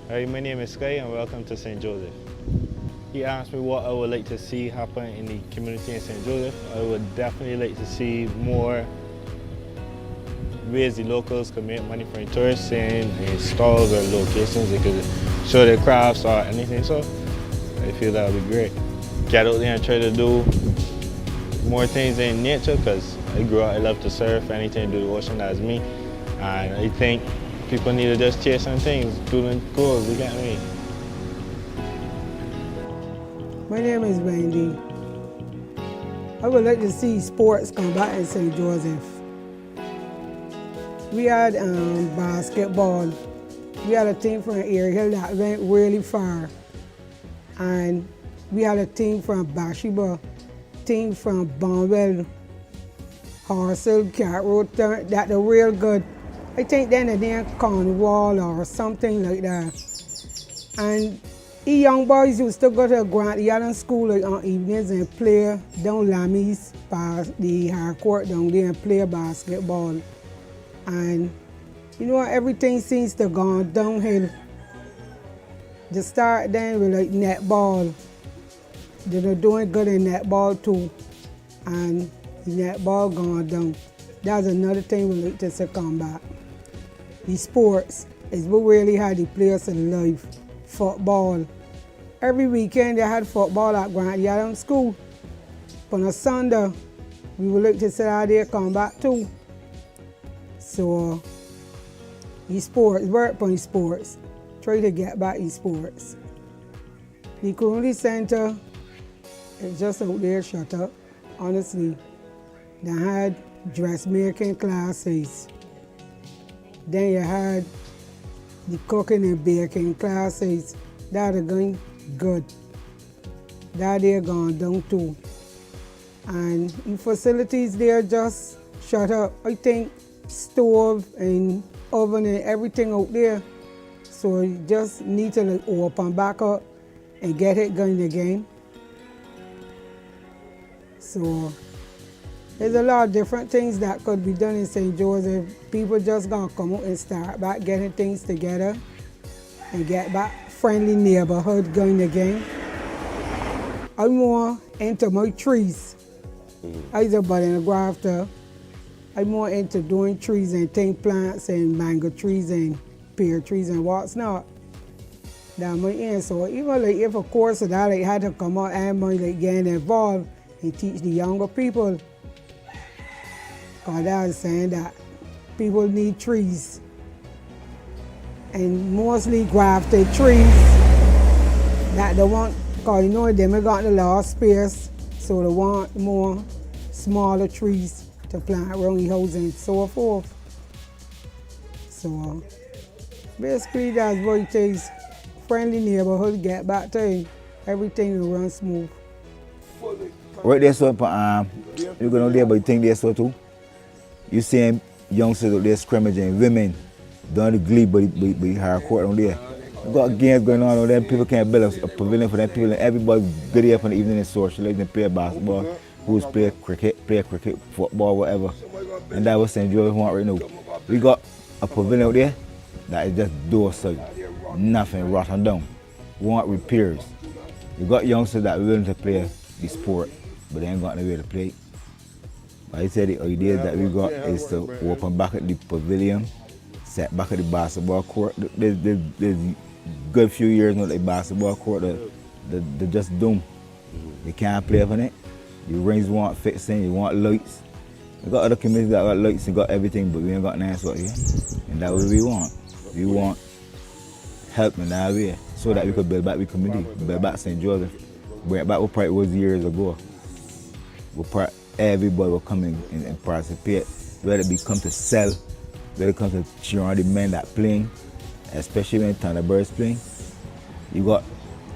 Hi, my name is Sky and welcome to St. Joseph. He asked me what I would like to see happen in the community in St. Joseph. I would definitely like to see more ways the locals could make money from tourists in stalls or locations. They could show their crafts or anything, so I feel that would be great. Get out there and try to do more things in nature because I grew up, I love to surf, anything to do with the ocean, that's me. And I think people need to just chase some things, do the goals, you get me? My name is Wendy. I would like to see sports come back in St. Joseph. We had basketball. We had a team from area that went really far. And we had a team from Bathsheba, team from Bonwell, Horsell, Cat Road, that they're real good. I think then they're Cornwall or something like that. And the young boys used to go to Grant Yallen School like on evenings and play down Lammy's past the hard court down there and play basketball. And you know, everything seems to go downhill. They start then with like netball. They're doing good in netball too. And the netball going down. That's another thing we like to see come back. The sports is what really had the players in life. Football. Every weekend they had football at Grant Yallen School. On a Sunday, we would like to see how they come back too. So, sports, work on sports. Try to get back in sports. The community center is just out there shut up, honestly. They had dressmaking classes. Then you had the cooking and baking classes. That are going good. That they're going down too. And the facilities there just shut up. I think stove and oven and everything out there. So you just need to like open back up and get it going again. So there's a lot of different things that could be done in St. Joseph. People just gonna come out and start back getting things together and get back friendly neighborhood going again. I'm more into my trees. I'm a budding and grafter. I'm more into doing trees and thing plants and mango trees and pear trees and what's not. That's my end. So even like if a course of that like had to come out and my like getting involved and teach the younger people. Cause I was saying that people need trees. And mostly grafted trees that they want, cause you know them got the last space, so they want more smaller trees to plant around the house and so forth. So basically that's what it is. Friendly neighborhood, get back to everything will run smooth. Right there, so you're going there, but you think there so too. You see youngsters out there scrimmaging, women doing the glee, but hard court on there. You got games going on there, people can't build a pavilion for them people, and everybody good here for the evening and socialize and play basketball, who's play cricket, football, whatever. And that was St. Joseph want right now. We got a pavilion out there that is just door side, nothing rotten down. We want repairs. We got youngsters that are willing to play the sport, but they ain't got nowhere to play. I said the idea that we got is to open back at the pavilion, set back at the basketball court. There's a good few years now the basketball court, they're just doomed. You can't play on it. The rings want fixing, you want lights. We got other communities that got lights and got everything, but we ain't got nothing else out here. And that's what we want. We want help in that way so that we could build back the community, build back St. Joseph, bring it back what it was years ago. Everybody will come in and participate, whether it be come to sell, whether it come to cheer on the men that playing, especially when Thunderbird's playing. You got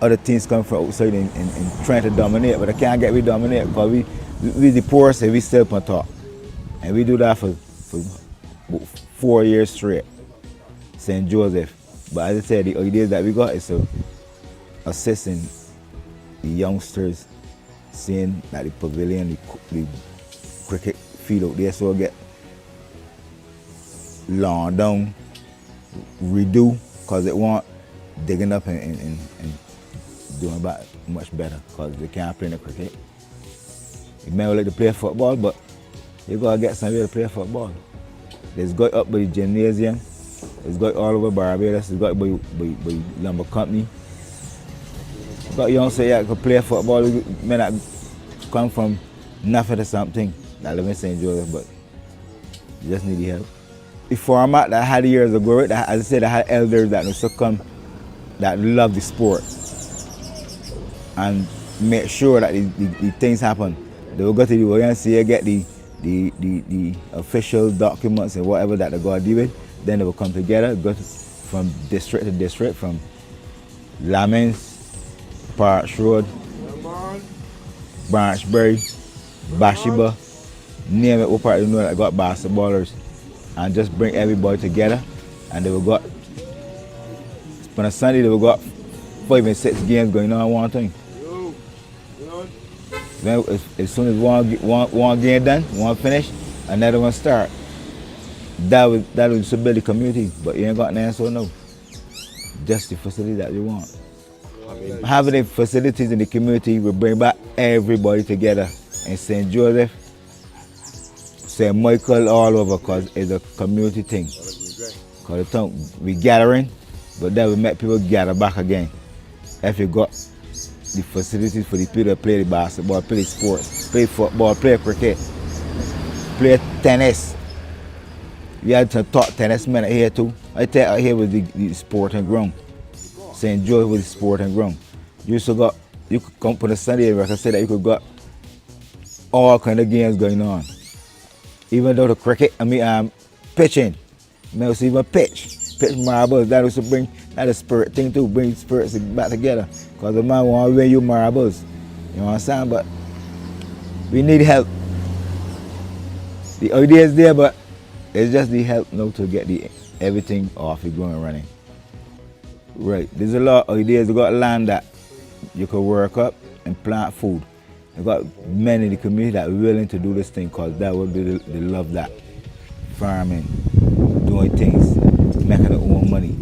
other teams coming from outside and trying to dominate, but they can't get we dominate because we the poorest and we still on top. And we do that for 4 years straight, St. Joseph. But as I said, the idea that we got is to assisting the youngsters, seeing that the pavilion, the cricket field out there, so get lawn down, redo, because it want digging up and doing about much better because they can't play no cricket. You may like to play football, but you gotta get somewhere to play football. There's got up by the gymnasium, it's got all over Barbados, it's got by lumber company. Got youngsters that can play football, may not come from nothing to something that live in St. Joseph, but you just need the help. The format that I had years ago, as I said, I had elders that used to come that love the sport and make sure that the things happen. They will go to the YMCA, get the official documents and whatever that they got to do with. Then they will come together, go from district to district, from Lamens, Parks Road, Branchbury, Bathsheba, name it, what part you know that got basketballers, and just bring everybody together. And they will got, on a Sunday, they will got 5 and 6 games going on one time. Then as soon as one game done, one finish, another one start. That was to build the community, but you ain't got nothing, so no. Just the facility that you want. Having the facilities in the community will bring back everybody together in St. Joseph, St. Michael, all over, because it's a community thing. Because we gathering, but then we make people gather back again. If you got the facilities for the people to play the basketball, play the sports, play football, play cricket, play tennis. We had to talk tennis men here too. I think out here was the sporting ground. St. Joseph was the sporting ground. You could come for the Sunday, like I said, that you could got all kind of games going on. Even though the cricket, pitching, also even pitch marbles, that was to bring, that a spirit thing too, bring spirits back together. Because the man want to win you marbles, you know what I'm saying? But we need help. The idea is there, but it's just the help now to get everything off the ground and running. Right, there's a lot of ideas. You got land that you could work up and plant food. You got men in the community that are willing to do this thing because that would be they love that. Farming, doing things, making their own money.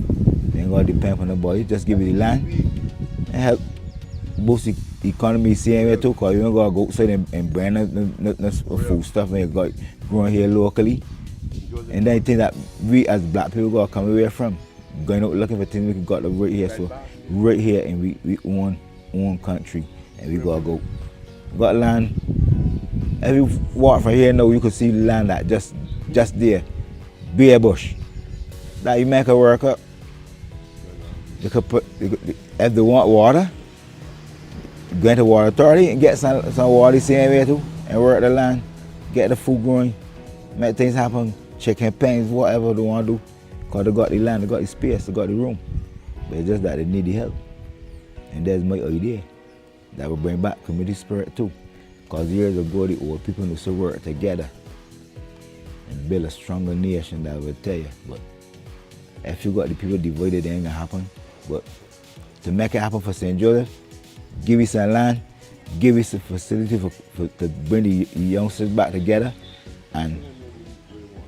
They ain't got to depend on nobody. Just give you the land and help boost the economy same way too, because you don't got to go outside and bring the food stuff and you got growing here locally. And then things that we as black people got to come away from. Going out looking for things we got right here. So right here and we own country and we gotta go. Got land. If you walk from here now you can see the land that just there. Bare bush. That you make it work up. You could put if they want water, go into water authority and get some water the same way too and work the land, get the food growing, make things happen, chicken pens, whatever they want to do. Because they got the land, they got the space, they got the room. But it's just that they need the help. And that's my idea. That will bring back community spirit too. Because years ago, the old people used to work together and build a stronger nation, that will tell you. But if you got the people divided, it ain't gonna happen. But to make it happen for St. Joseph, give us some land, give us a facility to bring the youngsters back together, and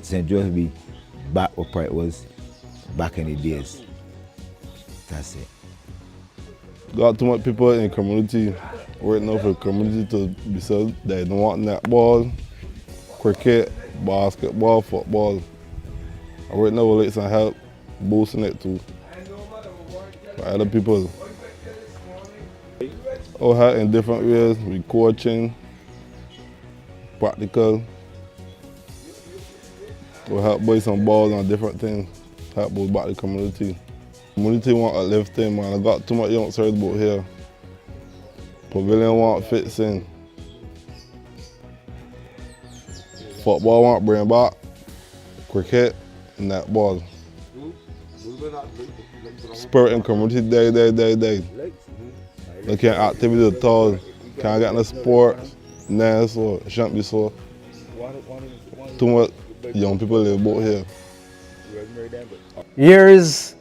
St. Joseph be back where it was back in the days. That's it. Got too much people in the community right now for the community to be said they don't want netball, cricket, basketball, football. And right now we like some help boosting it too. For other people. All help in different ways, with coaching, practical. We'll help buy some balls and different things, help build back the community. Community want a lifting, man. I got too much youngsters out here. Pavilion want fits in. Football want bring back. Cricket, netball. Spirit in community day. They can't activity at all. Can't get no sports, nah, so it shouldn't be so. Too much young people live out here. Years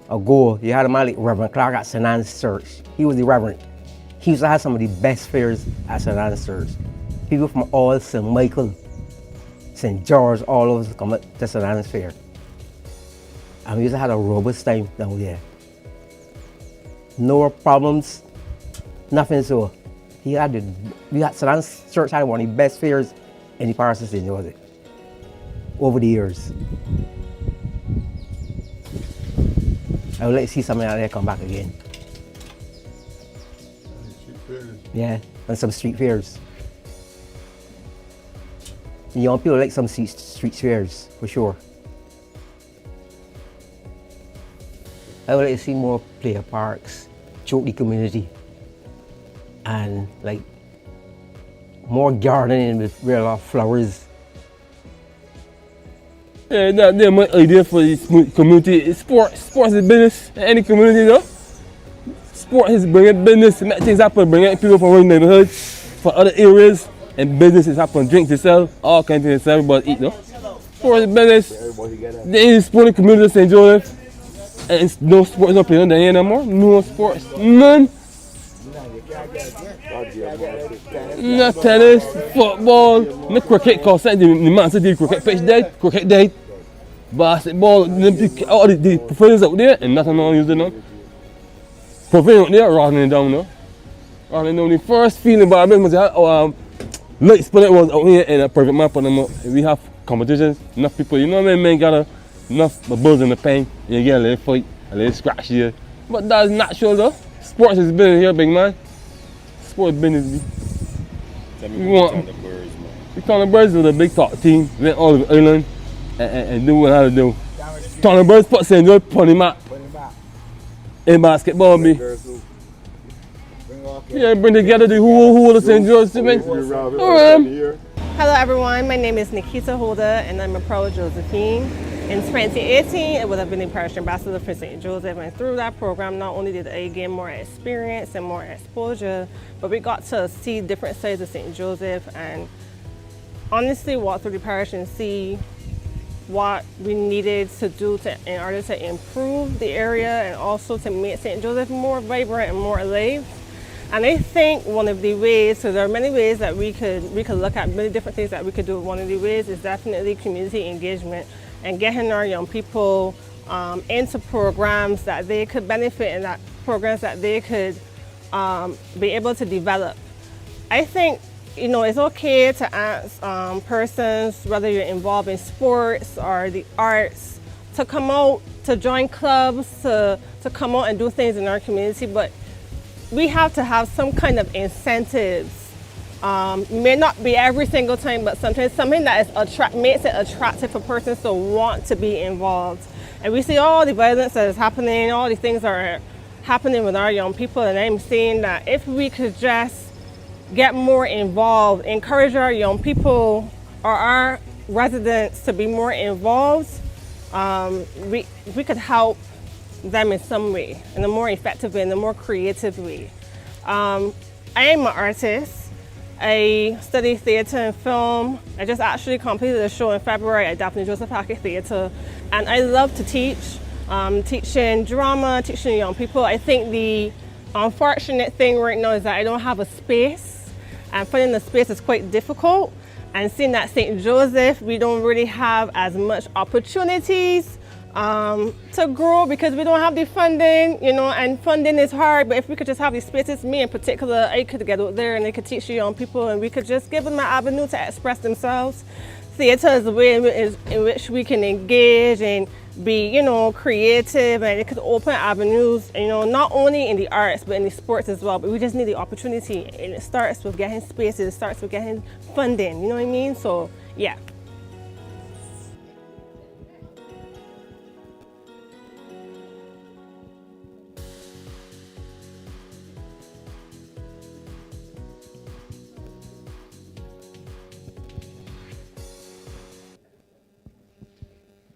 ago, you had a man like Reverend Clark at St. Anne's Church. He was the Reverend. He used to have some of the best fairs at St. Anne's Church. People from all St. Michael, St. George, all of us come to St. Anne's Fair. And we used to have a robust time down there. no problems, nothing. So we got St. Anne's Church had one of the best fairs in the parish of St. Joseph over the years. I would like to see something like that come back again. Yeah, and some street fairs. Young people like some street fairs, for sure. I would like to see more player parks throughout the community. And like more gardening with real flowers. Yeah, that's my idea for this community. Sports is business in any community, though. Sport is bringing business, make things happen, bringing people from one neighborhood, from other areas, and businesses happen, drinks to sell, all kinds of things everybody eat, no? Sport is business. There is sporting community of St. Joseph, and it's no sports no playing there anymore. No sports, none. No tennis, football, no cricket, cause the Man City cricket pitch dead, cricket dead. Basketball, all the professionals out there, and nothing on using them. Professionals out there, running down, no? Running down. The first feeling about it was light split was out here in a private map on them. We have competitions, enough people, you know what I mean, man, got enough bulls in the pen, you get a little fight, a little scratch here. But that's natural though. Sports has been here, big man. Sports business. We want the Thunderbirds with a big top team, went all over the island and do what I had to do. Thunderbirds put St. George on the map. In basketball, me. Yeah, bring together the who of St. George. Hello everyone, my name is Nikita Holder and I'm a proud Josephine. In 2018, it would have been the parish ambassador for St. Joseph, and through that program, not only did I gain more experience and more exposure, but we got to see different sides of St. Joseph and honestly walk through the parish and see what we needed to do in order to improve the area and also to make St. Joseph more vibrant and more alive. And I think one of the ways, so there are many ways that we could look at, many different things that we could do. One of the ways is definitely community engagement and getting our young people into programs that they could benefit and that programs that they could be able to develop. I think, you know, it's okay to ask persons, whether you're involved in sports or the arts, to come out, to join clubs, to come out and do things in our community, but we have to have some kind of incentives. May not be every single time, but sometimes something that is makes it attractive for persons to want to be involved. And we see all the violence that is happening, all the things that are happening with our young people, and I'm saying that if we could just get more involved, encourage our young people or our residents to be more involved, we could help them in some way, in a more effective way, in a more creative way. I am an artist. I study theatre and film. I just actually completed a show in February at Daphne Joseph Hackett Theatre, and I love to teach, teaching drama, teaching young people. I think the unfortunate thing right now is that I don't have a space, and finding the space is quite difficult. And seeing that St. Joseph, we don't really have as much opportunities to grow because we don't have the funding, you know, and funding is hard, but if we could just have these spaces, me in particular, I could get out there and I could teach the young people and we could just give them an avenue to express themselves. Theatre is a way in which we can engage and be, you know, creative, and it could open avenues, you know, not only in the arts, but in the sports as well, but we just need the opportunity, and it starts with getting spaces, it starts with getting funding, you know what I mean? So, yeah.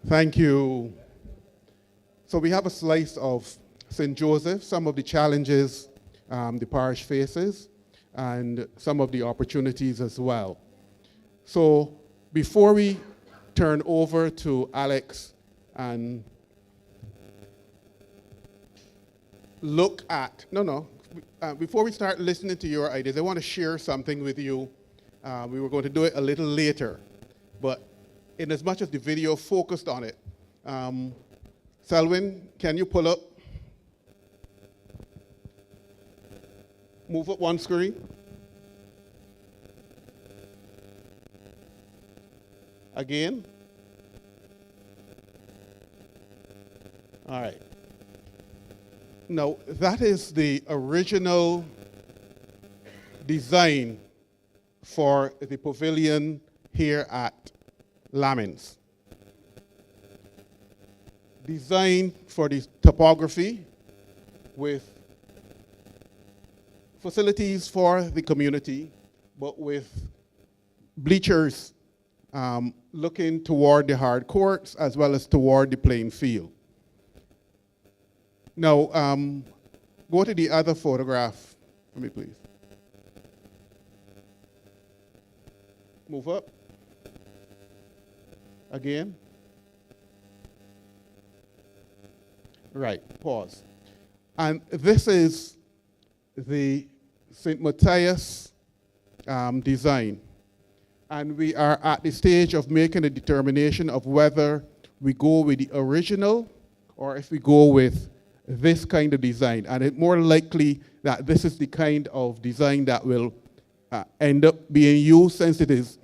Thank you. So we have a slice of St. Joseph, some of the challenges the parish faces, and some of the opportunities as well. So before we turn over to Alex and look at, before we start listening to your ideas, I want to share something with you. We were going to do it a little later, but in as much as the video focused on it. Selwyn, can you pull up? Move up one screen. Again. All right. Now, that is the original design for the pavilion here at Lamins. Designed for the topography with facilities for the community, but with bleachers looking toward the hard courts as well as toward the playing field. Now, go to the other photograph for me, please. Move up. Again. Right, pause. And this is the St. Matthias design. And we are at the stage of making a determination of whether we go with the original or if we go with this kind of design. And it's more likely that this is the kind of design that will end up being used, since it is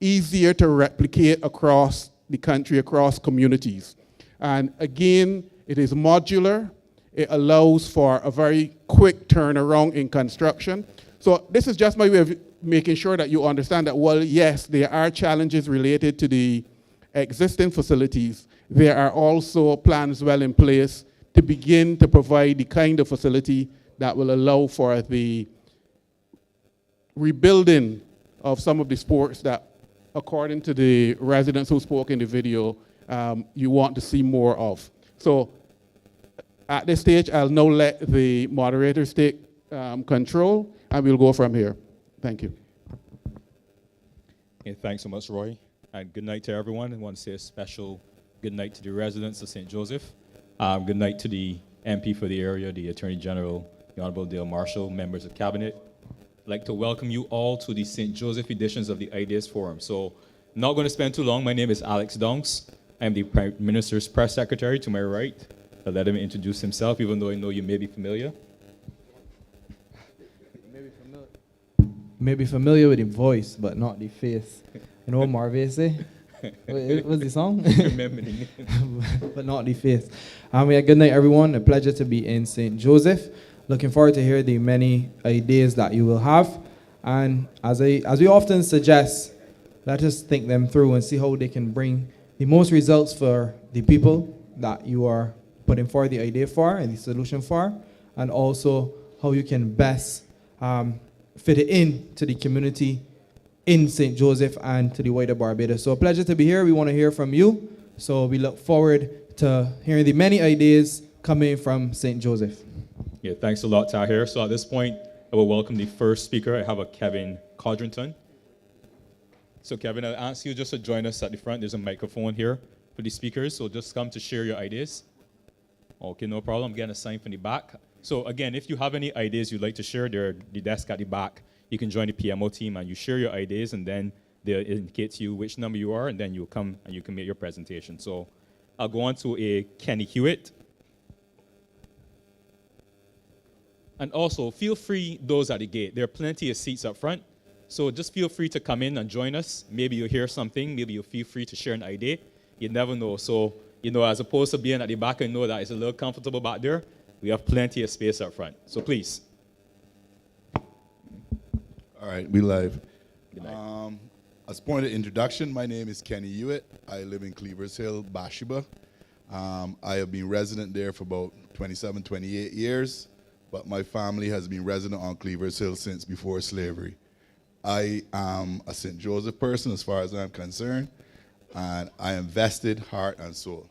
easier to replicate across the country, across communities. And again, it is modular. It allows for a very quick turnaround in construction. So this is just my way of making sure that you understand that, well, yes, there are challenges related to the existing facilities. There are also plans well in place to begin to provide the kind of facility that will allow for the rebuilding of some of the sports that, according to the residents who spoke in the video, you want to see more of. So at this stage, I'll now let the moderators take control, and we'll go from here. Thank you. Okay, thanks so much, Roy. And good night to everyone. I want to say a special good night to the residents of St. Joseph. Good night to the MP for the area, the Attorney General, the Honorable Dale Marshall, members of Cabinet. I'd like to welcome you all to the St. Joseph editions of the Ideas Forum. So, not going to spend too long. My name is Alex Donks. I'm the Prime Minister's Press Secretary to my right. I'll let him introduce himself, even though I know you may be familiar. May be familiar with the voice, but not the face. You know what Marvin say? What's the song? But not the face. Yeah, good night, everyone. A pleasure to be in St. Joseph. Looking forward to hear the many ideas that you will have. And as we often suggest, let us think them through and see how they can bring the most results for the people that you are putting forward the idea for and the solution for, and also how you can best fit it in to the community in St. Joseph and to the wider Barbados. So a pleasure to be here. We want to hear from you. So we look forward to hearing the many ideas coming from St. Joseph. Yeah, thanks a lot, Tahir. So at this point, I will welcome the first speaker. I have a Kevin Codrington. So Kevin, I'll ask you just to join us at the front. There's a microphone here for the speakers, so just come to share your ideas. Okay, no problem. I'm getting a sign from the back. So again, if you have any ideas you'd like to share, there's the desk at the back. You can join the PMO team and you share your ideas, and then they'll indicate to you which number you are, and then you'll come and you can make your presentation. So I'll go on to a Kenny Hewitt. And also, feel free, those at the gate. There are plenty of seats up front. So just feel free to come in and join us. Maybe you'll hear something. Maybe you'll feel free to share an idea. You never know. So, as opposed to being at the back, I know that it's a little comfortable back there. We have plenty of space up front. So please. All right, we live. As point of introduction, my name is Kenny Hewitt. I live in Cleavers Hill, Bathsheba. I have been resident there for about 27, 28 years, but my family has been resident on Cleavers Hill since before slavery. I am a St. Joseph person as far as I'm concerned, and I am vested heart and soul.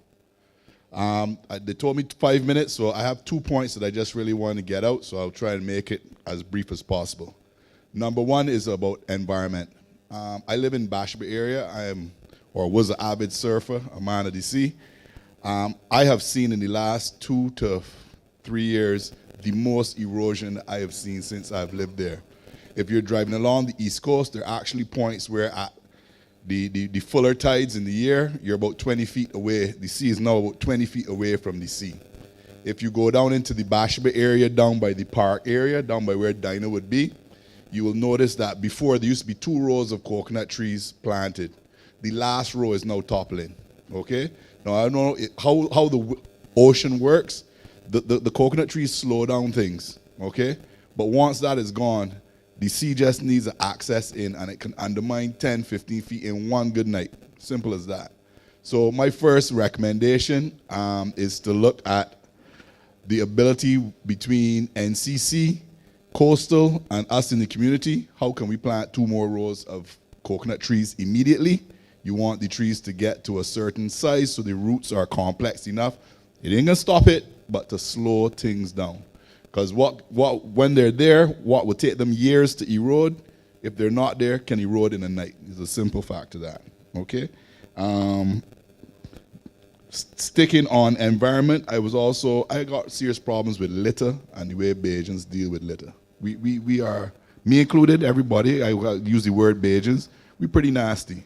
They told me 5 minutes, so I have 2 points that I just really want to get out, so I'll try and make it as brief as possible. Number one is about environment. I live in Bathsheba area. Was an avid surfer, a man of the sea. I have seen in the last 2 to 3 years the most erosion I have seen since I've lived there. If you're driving along the East Coast, there are actually points where at the fuller tides in the year, you're about 20 feet away. The sea is now about 20 feet away from the sea. If you go down into the Bathsheba area, down by the park area, down by where Dinah would be, you will notice that before there used to be 2 rows of coconut trees planted. The last row is now toppling, okay? Now, I don't know how the ocean works. The coconut trees slow down things, okay? But once that is gone, the sea just needs access in, and it can undermine 10, 15 feet in one good night. Simple as that. So my first recommendation is to look at the ability between NCC, Coastal, and us in the community. How can we plant 2 more rows of coconut trees immediately? You want the trees to get to a certain size so the roots are complex enough. It ain't gonna stop it, but to slow things down. Because when they're there, what would take them years to erode, if they're not there, can erode in a night. It's a simple fact to that, okay? Sticking on environment, I got serious problems with litter and the way Bajans deal with litter. We are, me included, everybody, I use the word Bajans, we pretty nasty.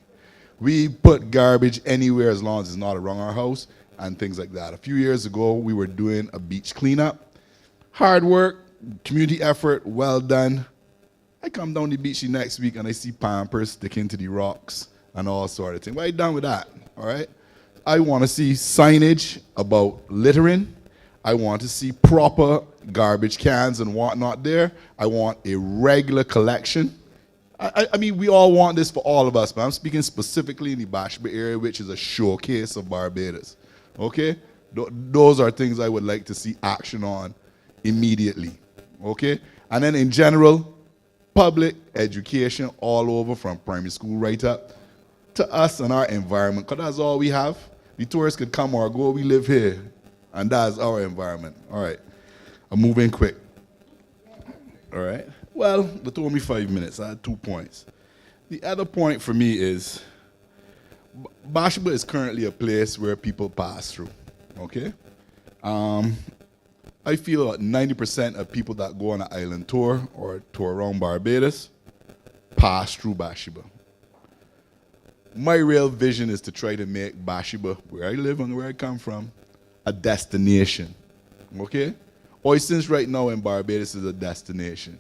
We put garbage anywhere as long as it's not around our house and things like that. A few years ago, we were doing a beach cleanup. Hard work, community effort, well done. I come down the beach the next week and I see Pampers sticking to the rocks and all sort of things. What are you done with that, all right? I want to see signage about littering. I want to see proper garbage cans and whatnot there. I want a regular collection. I mean, we all want this for all of us, but I'm speaking specifically in the Bathsheba area, which is a showcase of Barbados, okay? Those are things I would like to see action on immediately, okay? And then in general, public education all over from primary school right up to us and our environment, because that's all we have. The tourists could come or go, we live here, and that's our environment. All right, I'm moving quick. All right, well, they told me 5 minutes, I had 2 points. The other point for me is, Bathsheba is currently a place where people pass through, okay? I feel that 90% of people that go on an island tour or tour around Barbados pass through Bathsheba. My real vision is to try to make Bathsheba, where I live and where I come from, a destination, okay? Oysters right now in Barbados is a destination.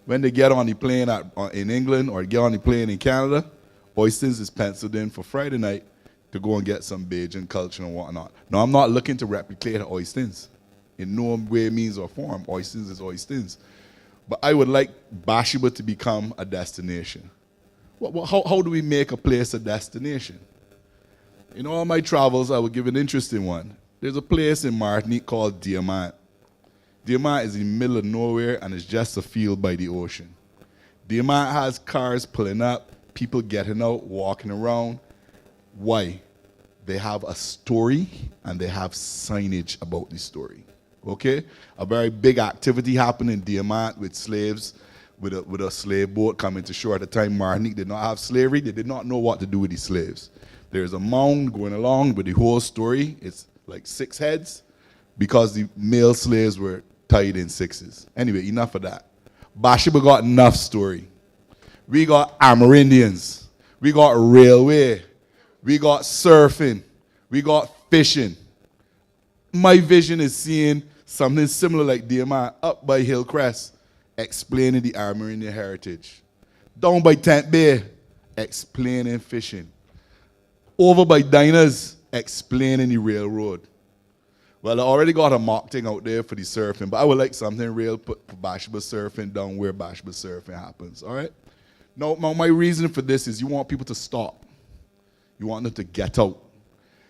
When they get on the plane in England or get on the plane in Canada, Oysters is penciled in for Friday night to go and get some Bajan culture and whatnot. Now, I'm not looking to replicate Oysters in no way, means, or form. Oysters is Oysters. But I would like Bathsheba to become a destination. How do we make a place a destination? In all my travels, I would give an interesting one. There's a place in Martinique called Diamant. Diamant is in the middle of nowhere and it's just a field by the ocean. Diamant has cars pulling up, people getting out, walking around. Why? They have a story and they have signage about the story. Okay? A very big activity happened in Diamant with slaves, with a slave boat coming to shore. At the time, Martinique did not have slavery. They did not know what to do with the slaves. There's a mound going along with the whole story. It's like 6 heads because the male slaves were tied in 6s. Anyway, enough of that. Bathsheba got enough story. We got Amerindians. We got railway. We got surfing. We got fishing. My vision is seeing something similar like Diamant up by Hillcrest, explaining the Amerindian heritage. Down by Tent Bay, explaining fishing. Over by Dinah's, explaining the railroad. Well, I already got a mock thing out there for the surfing, but I would like something real for Bathsheba surfing down where Bathsheba surfing happens, all right? Now, my reason for this is you want people to stop. You want them to get out.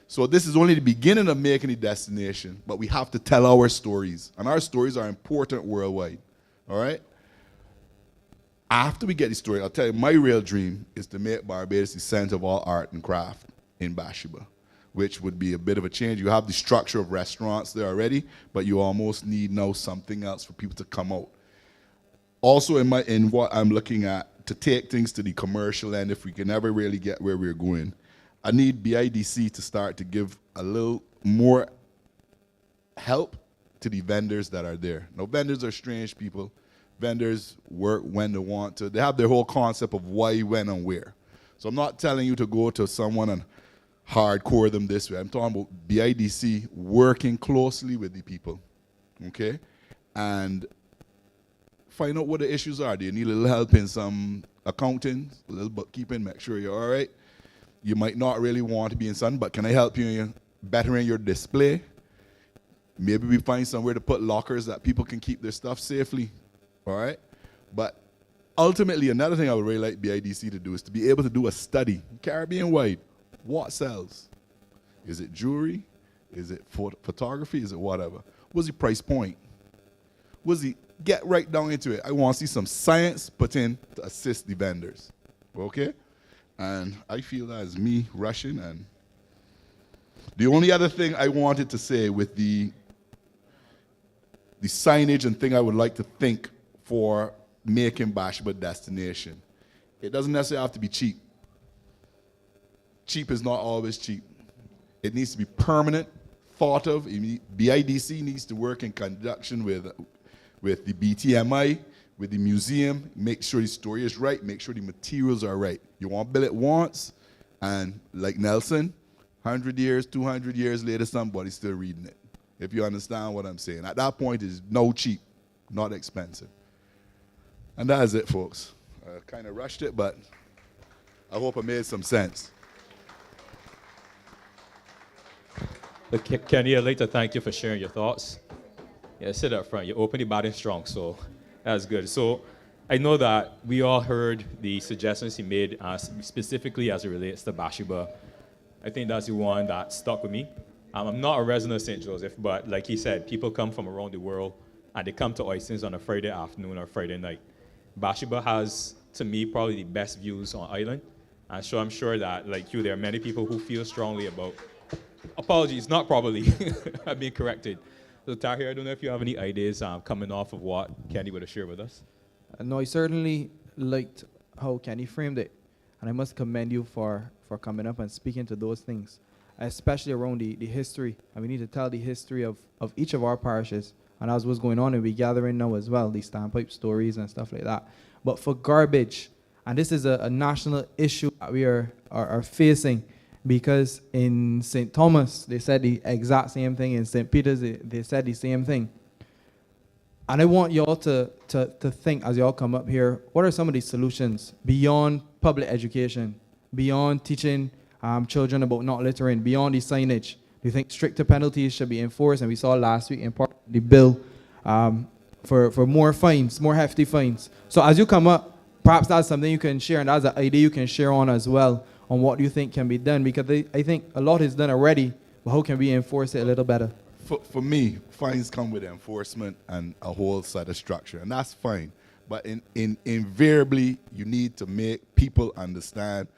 So this is only the beginning of making a destination, but we have to tell our stories, and our stories are important worldwide, all right? After we get the story, I'll tell you, my real dream is to make Barbados the center of all art and craft in Bathsheba, which would be a bit of a change. You have the structure of restaurants there already, but you almost need now something else for people to come out. Also in what I'm looking at, to take things to the commercial end, if we can ever really get where we're going, I need BIDC to start to give a little more help to the vendors that are there. Now, vendors are strange people. Vendors work when they want to. They have their whole concept of why, when, and where. So I'm not telling you to go to someone and hardcore them this way. I'm talking about BIDC working closely with the people. okay? And find out what the issues are. Do you need a little help in some accounting, a little bookkeeping, make sure you're all right? You might not really want to be in something, but can I help you in bettering your display? Maybe we find somewhere to put lockers that people can keep their stuff safely, all right? But ultimately, another thing I would really like BIDC to do is to be able to do a study, Caribbean-wide. What sells? Is it jewelry? Is it photography? Is it whatever? What's the price point? Get right down into it. I want to see some science put in to assist the vendors, okay? And I feel that is me rushing. And the only other thing I wanted to say with the signage and thing I would like to think for making Bashba a destination, it doesn't necessarily have to be cheap. Cheap is not always cheap. It needs to be permanent, thought of. BIDC needs to work in conjunction with the BTMI, with the museum, make sure the story is right, make sure the materials are right. You want to build it once, and like Nelson, 100 years, 200 years later, somebody's still reading it. If you understand what I'm saying. At that point, it's no cheap, not expensive. And that is it, folks. I kind of rushed it, but I hope I made some sense. Kenny, I'd like to thank you for sharing your thoughts. Yeah, sit up front. You opened the batting strong, so that's good. So I know that we all heard the suggestions he made, specifically as it relates to Bathsheba. I think that's the one that stuck with me. I'm not a resident of St. Joseph, but like he said, people come from around the world, and they come to Oysters on a Friday afternoon or Friday night. Bathsheba has, to me, probably the best views on island. And so I'm sure that, like you, there are many people who feel strongly about, apologies, not probably, I've been corrected. So Tahir, I don't know if you have any ideas coming off of what Kenny would have shared with us. No, I certainly liked how Kenny framed it. And I must commend you for coming up and speaking to those things, especially around the history. And we need to tell the history of each of our parishes. And as what's going on, and we're gathering now as well, these standpipe stories and stuff like that. But for garbage, and this is a national issue that we are facing, because in St. Thomas, they said the exact same thing. In St. Peter's, they said the same thing. And I want y'all to think, as y'all come up here, what are some of these solutions beyond public education, beyond teaching children about not littering, beyond the signage? Do you think stricter penalties should be enforced? And we saw last week in part of the bill for more fines, more hefty fines. So as you come up, perhaps that's something you can share, and that's an idea you can share on as well, on what you think can be done, because I think a lot is done already, but how can we enforce it a little better? For me, fines come with enforcement and a whole set of structure, and that's fine. But invariably, you need to make people understand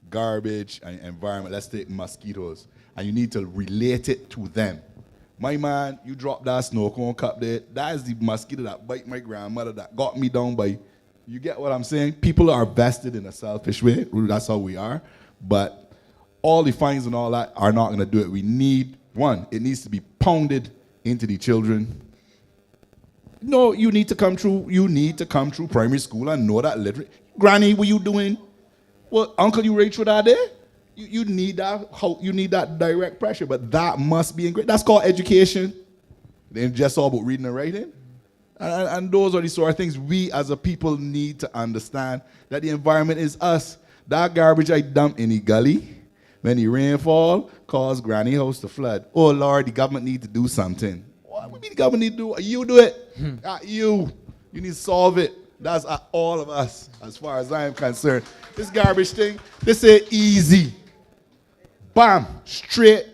garbage and environment. Let's take mosquitoes, and you need to relate it to them. My man, you drop that snow cone cup there, that is the mosquito that bite my grandmother, that got me down by. You get what I'm saying? People are vested in a selfish way. That's how we are. But all the fines and all that are not going to do it. We need, one, it needs to be pounded into the children. No, you need to come through primary school and know that literally. Granny, what you doing? Well, uncle, you ready through that there? You need that direct pressure, but that must be ingrained. That's called education. It ain't just all about reading and writing. And those are the sort of things we as a people need to understand, that the environment is us. That garbage I dump in the gully, when the rainfall cause granny house to flood. Oh Lord, the government need to do something. What do you mean the government need to do? You do it. You need to solve it. That's all of us, as far as I am concerned. This garbage thing, this ain't easy. Bam, straight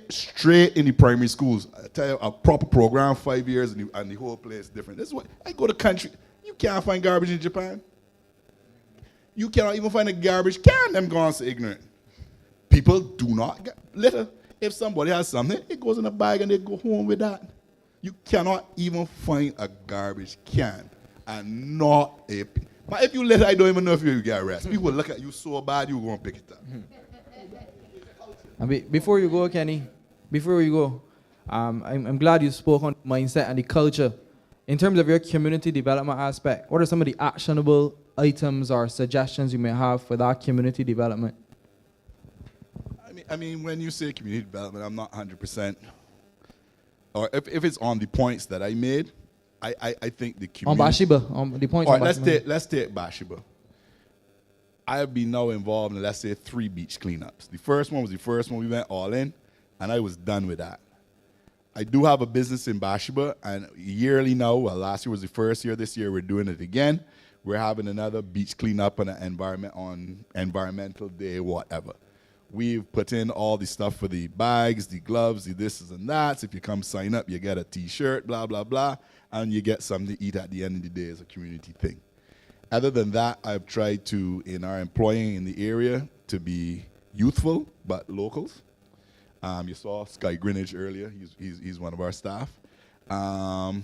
in the primary schools. I tell you, a proper program, 5 years, and the whole place is different. This is what I go to country. You can't find garbage in Japan. You cannot even find a garbage can. Them gone so ignorant. People do not litter. If somebody has something, it goes in a bag and they go home with that. You cannot even find a garbage can and not a. But if you litter, I don't even know if you get arrested. People look at you so bad, you won't pick it up. And before you go, Kenny, I'm glad you spoke on mindset and the culture. In terms of your community development aspect, what are some of the actionable items or suggestions you may have for that community development? I mean, when you say community development, I'm not 100%. Or if it's on the points that I made, I think the community. On Bathsheba, on the point. All on right, Bathsheba. let's take Bathsheba. I have been now involved in, let's say, 3 beach cleanups. The first one was the first one we went all in, and I was done with that. I do have a business in Bathsheba, and yearly now, well, last year was the first year, this year we're doing it again. We're having another beach cleanup and an environmental day, whatever. We've put in all the stuff for the bags, the gloves, the this and that. If you come sign up, you get a t-shirt, blah, blah, blah, and you get something to eat at the end of the day as a community thing. Other than that, I've tried to, in our employing in the area, to be youthful, but locals. You saw Sky Greenwich earlier. He's one of our staff. And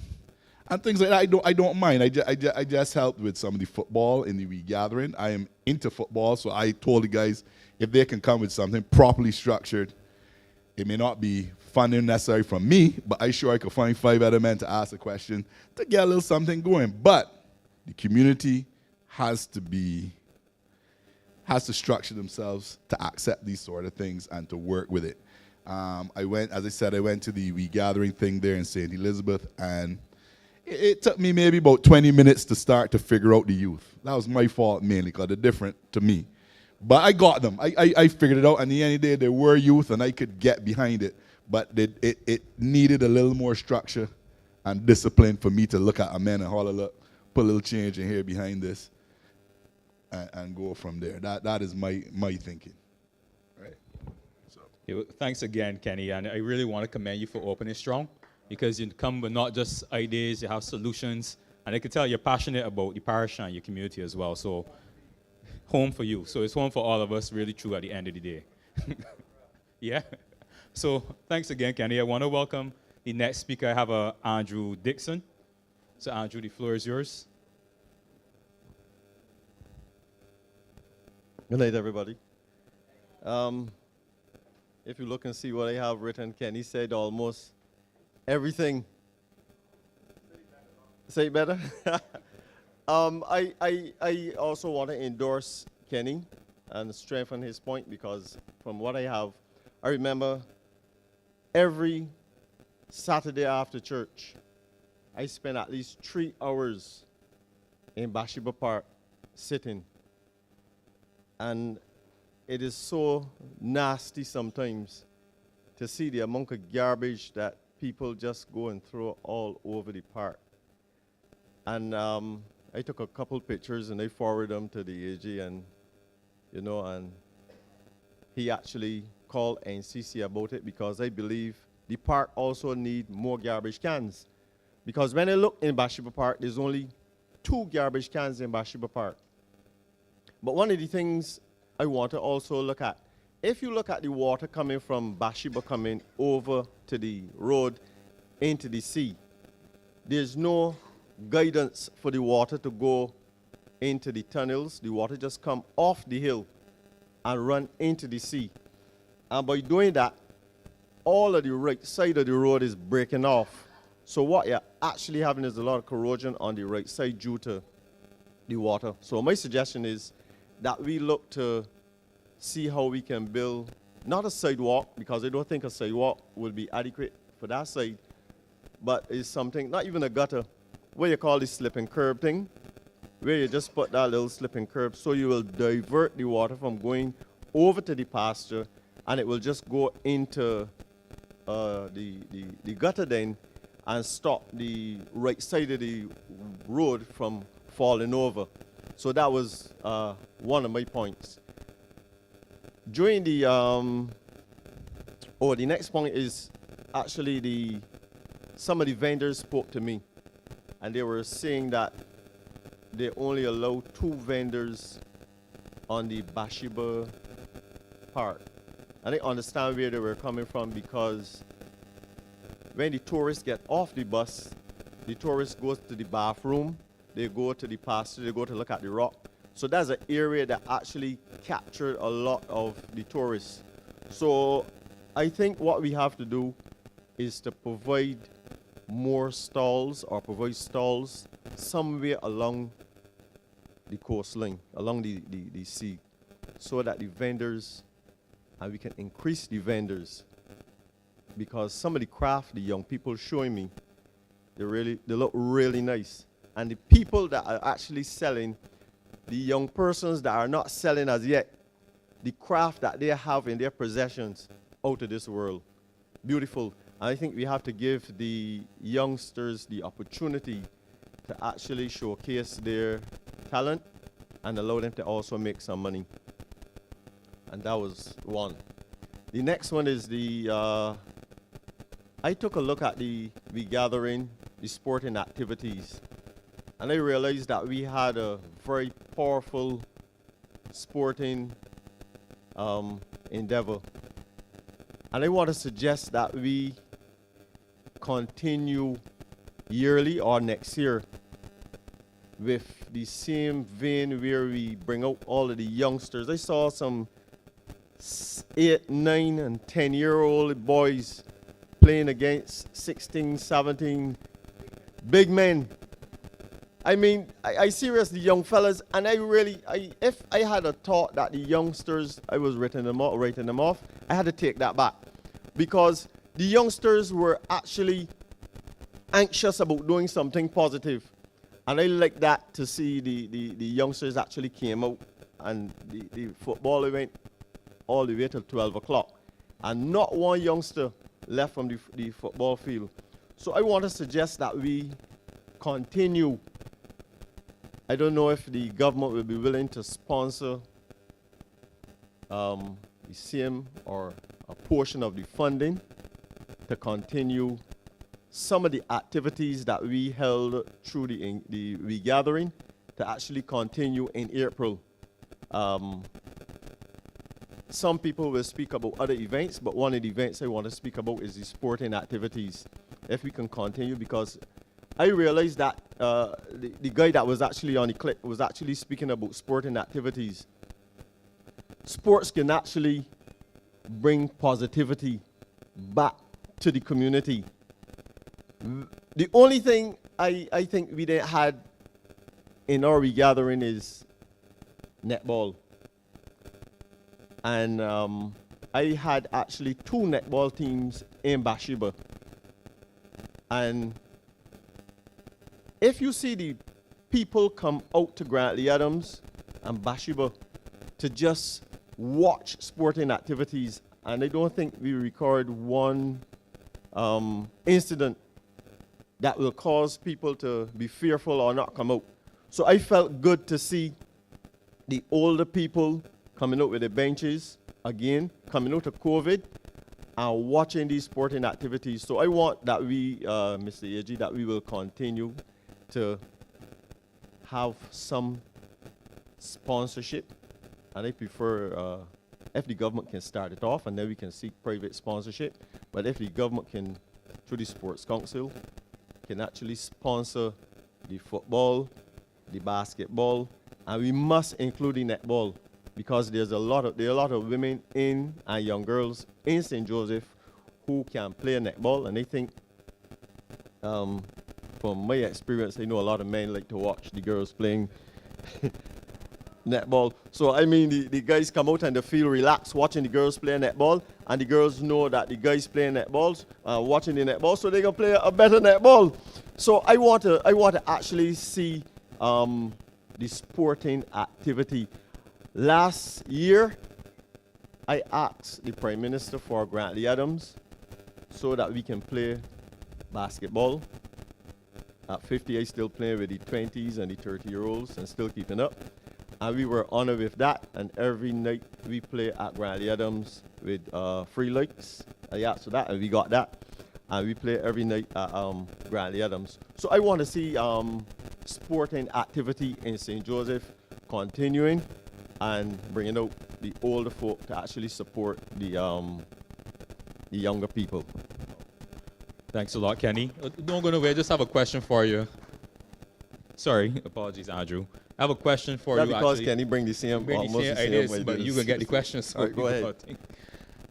things like that, I don't mind. I just helped with some of the football in the regathering. I am into football, so I told the guys if they can come with something properly structured, it may not be funding necessary from me, but I sure I could find 5 other men to ask a question to get a little something going. But the community has to structure themselves to accept these sort of things and to work with it. I went to the regathering thing there in St. Elizabeth, and it took me maybe about 20 minutes to start to figure out the youth. That was my fault mainly, because they're different to me. But I got them. I figured it out, and at the end of the day, they were youth, and I could get behind it. But it needed a little more structure and discipline for me to look at a man and holler, look, put a little change in here behind this, and go from there. That is my thinking. Right. So. Thanks again, Kenny, and I really want to commend you for opening strong, because you come with not just ideas, you have solutions, and I can tell you're passionate about the parish and your community as well. So, home for you. So it's home for all of us, really true at the end of the day. Yeah. So thanks again, Kenny. I want to welcome the next speaker. I have Andrew Dixon. So Andrew, the floor is yours. Good night, everybody. If you look and see what I have written, Kenny said almost everything. Say it better? I also want to endorse Kenny and strengthen his point, because from what I have, I remember every Saturday after church, I spent at least 3 hours in Bathsheba Park sitting. And it is so nasty sometimes to see the amount of garbage that people just go and throw all over the park. And I took a couple pictures and I forwarded them to the AG, and and he actually called NCC about it, because I believe the park also need more garbage cans. Because when I look in Bathsheba Park, there's only 2 garbage cans in Bathsheba Park. But one of the things I want to also look at, if you look at the water coming from Bathsheba coming over to the road into the sea, there's no guidance for the water to go into the tunnels. The water just come off the hill and run into the sea. And by doing that, all of the right side of the road is breaking off. So what you're actually having is a lot of corrosion on the right side due to the water. So my suggestion is that we look to see how we can build, not a sidewalk, because I don't think a sidewalk will be adequate for that side, but it's something, not even a gutter, what you call the slip and curb thing, where you just put that little slip and curb, so you will divert the water from going over to the pasture, and it will just go into the gutter then, and stop the right side of the road from falling over. So that was one of my points. During the, the next point is actually some of the vendors spoke to me, and they were saying that they only allow 2 vendors on the Bathsheba Park. And I understand where they were coming from, because when the tourists get off the bus, the tourists go to the bathroom, they go to the pasture, they go to look at the rock. So that's an area that actually captured a lot of the tourists. So I think what we have to do is to provide more stalls, or provide stalls somewhere along the coastline, along the sea, so that the vendors, and we can increase the vendors, because some of the craft the young people showing me They look really nice. And the people that are actually selling, the young persons that are not selling as yet, the craft that they have in their possessions, out of this world. Beautiful. And I think we have to give the youngsters the opportunity to actually showcase their talent and allow them to also make some money. And that was one. The next one is I took a look at the gathering, the sporting activities, and I realized that we had a very powerful sporting endeavor. And I want to suggest that we continue yearly or next year with the same vein where we bring out all of the youngsters. I saw some 8, 9, and 10-year-old boys playing against 16, 17 big men. I mean, I seriously, young fellas, and if I had a thought that the youngsters, I was writing them off, I had to take that back. Because the youngsters were actually anxious about doing something positive. And I like that to see the youngsters actually came out, and the football event all the way till 12 o'clock. And not one youngster left from the football field. So I want to suggest that we continue. I don't know if the government will be willing to sponsor the same or a portion of the funding to continue some of the activities that we held through the regathering to actually continue in April. Some people will speak about other events, but one of the events I want to speak about is the sporting activities. If we can continue, because I realized that the guy that was actually on the clip was actually speaking about sporting activities. Sports can actually bring positivity back to the community. The only thing I think we didn't had in our regathering is netball. And I had actually 2 netball teams in Bathsheba. And if you see the people come out to Grantley Adams and Bathsheba to just watch sporting activities, and I don't think we record one incident that will cause people to be fearful or not come out. So I felt good to see the older people coming out with the benches, again, coming out of COVID, and watching these sporting activities. So I want that we, Mr. AG, that we will continue to have some sponsorship. And I prefer if the government can start it off, and then we can seek private sponsorship. But if the government can, through the Sports Council, can actually sponsor the football, the basketball, and we must include the netball, because there are a lot of women and young girls in St. Joseph who can play netball, and I think from my experience, I know a lot of men like to watch the girls playing netball. So I mean, the guys come out and they feel relaxed watching the girls play netball, and the girls know that the guys playing netballs, watching the netball, so they can play a better netball. So I want to actually see the sporting activity. Last year, I asked the Prime Minister for Grantley Adams so that we can play basketball. At 50, I still playing with the 20s and the 30-year-olds and still keeping up. And we were honored with that. And every night we play at Grantley Adams with free lights. I asked for that, and we got that. And we play every night at Grantley Adams. So I want to see sporting activity in St. Joseph continuing, and bringing out the older folk to actually support the younger people. Thanks a lot, Kenny. Don't go nowhere. I just have a question for you. Sorry, apologies, Andrew. I have a question for you. Because Kenny bring the same ideas, but you can get the questions. So right, go ahead.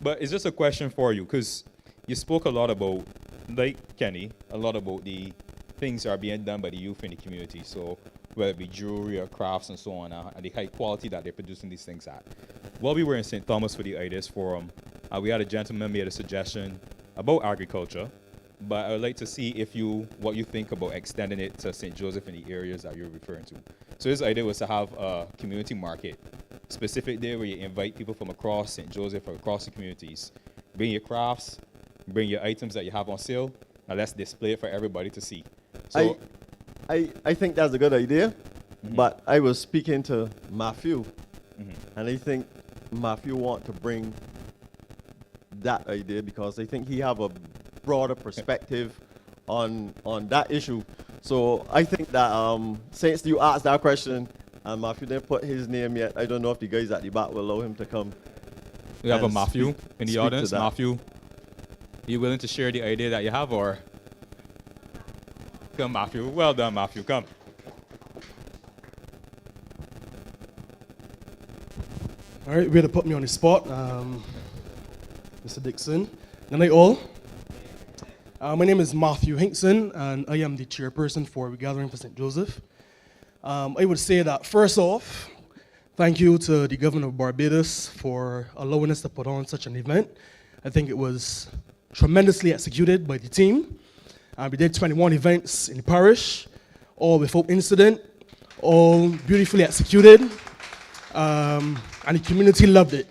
But it's just a question for you, because you spoke a lot about, like Kenny, a lot about the things that are being done by the youth in the community. So whether it be jewelry or crafts and so on, and the high quality that they're producing these things at. While we were in St. Thomas for the Ideas Forum, we had a gentleman made a suggestion about agriculture, but I would like to see what you think about extending it to St. Joseph in the areas that you're referring to. So this idea was to have a community market, specific day where you invite people from across St. Joseph or across the communities. Bring your crafts, bring your items that you have on sale, and let's display it for everybody to see. So I think that's a good idea, but I was speaking to Matthew, and I think Matthew want to bring that idea because I think he have a broader perspective on that issue. So I think that since you asked that question and Matthew didn't put his name yet, I don't know if the guys at the back will allow him to come. We have a Matthew in the speak audience. to that. Matthew, are you willing to share the idea that you have, or? Come, Matthew. Well done, Matthew. Come. All right, way to put me on the spot, Mr. Dixon. Good night, all. My name is Matthew Hinkson, and I am the chairperson for Regathering for St. Joseph. I would say that, first off, thank you to the governor of Barbados for allowing us to put on such an event. I think it was tremendously executed by the team. We did 21 events in the parish, all without incident, all beautifully executed, and the community loved it,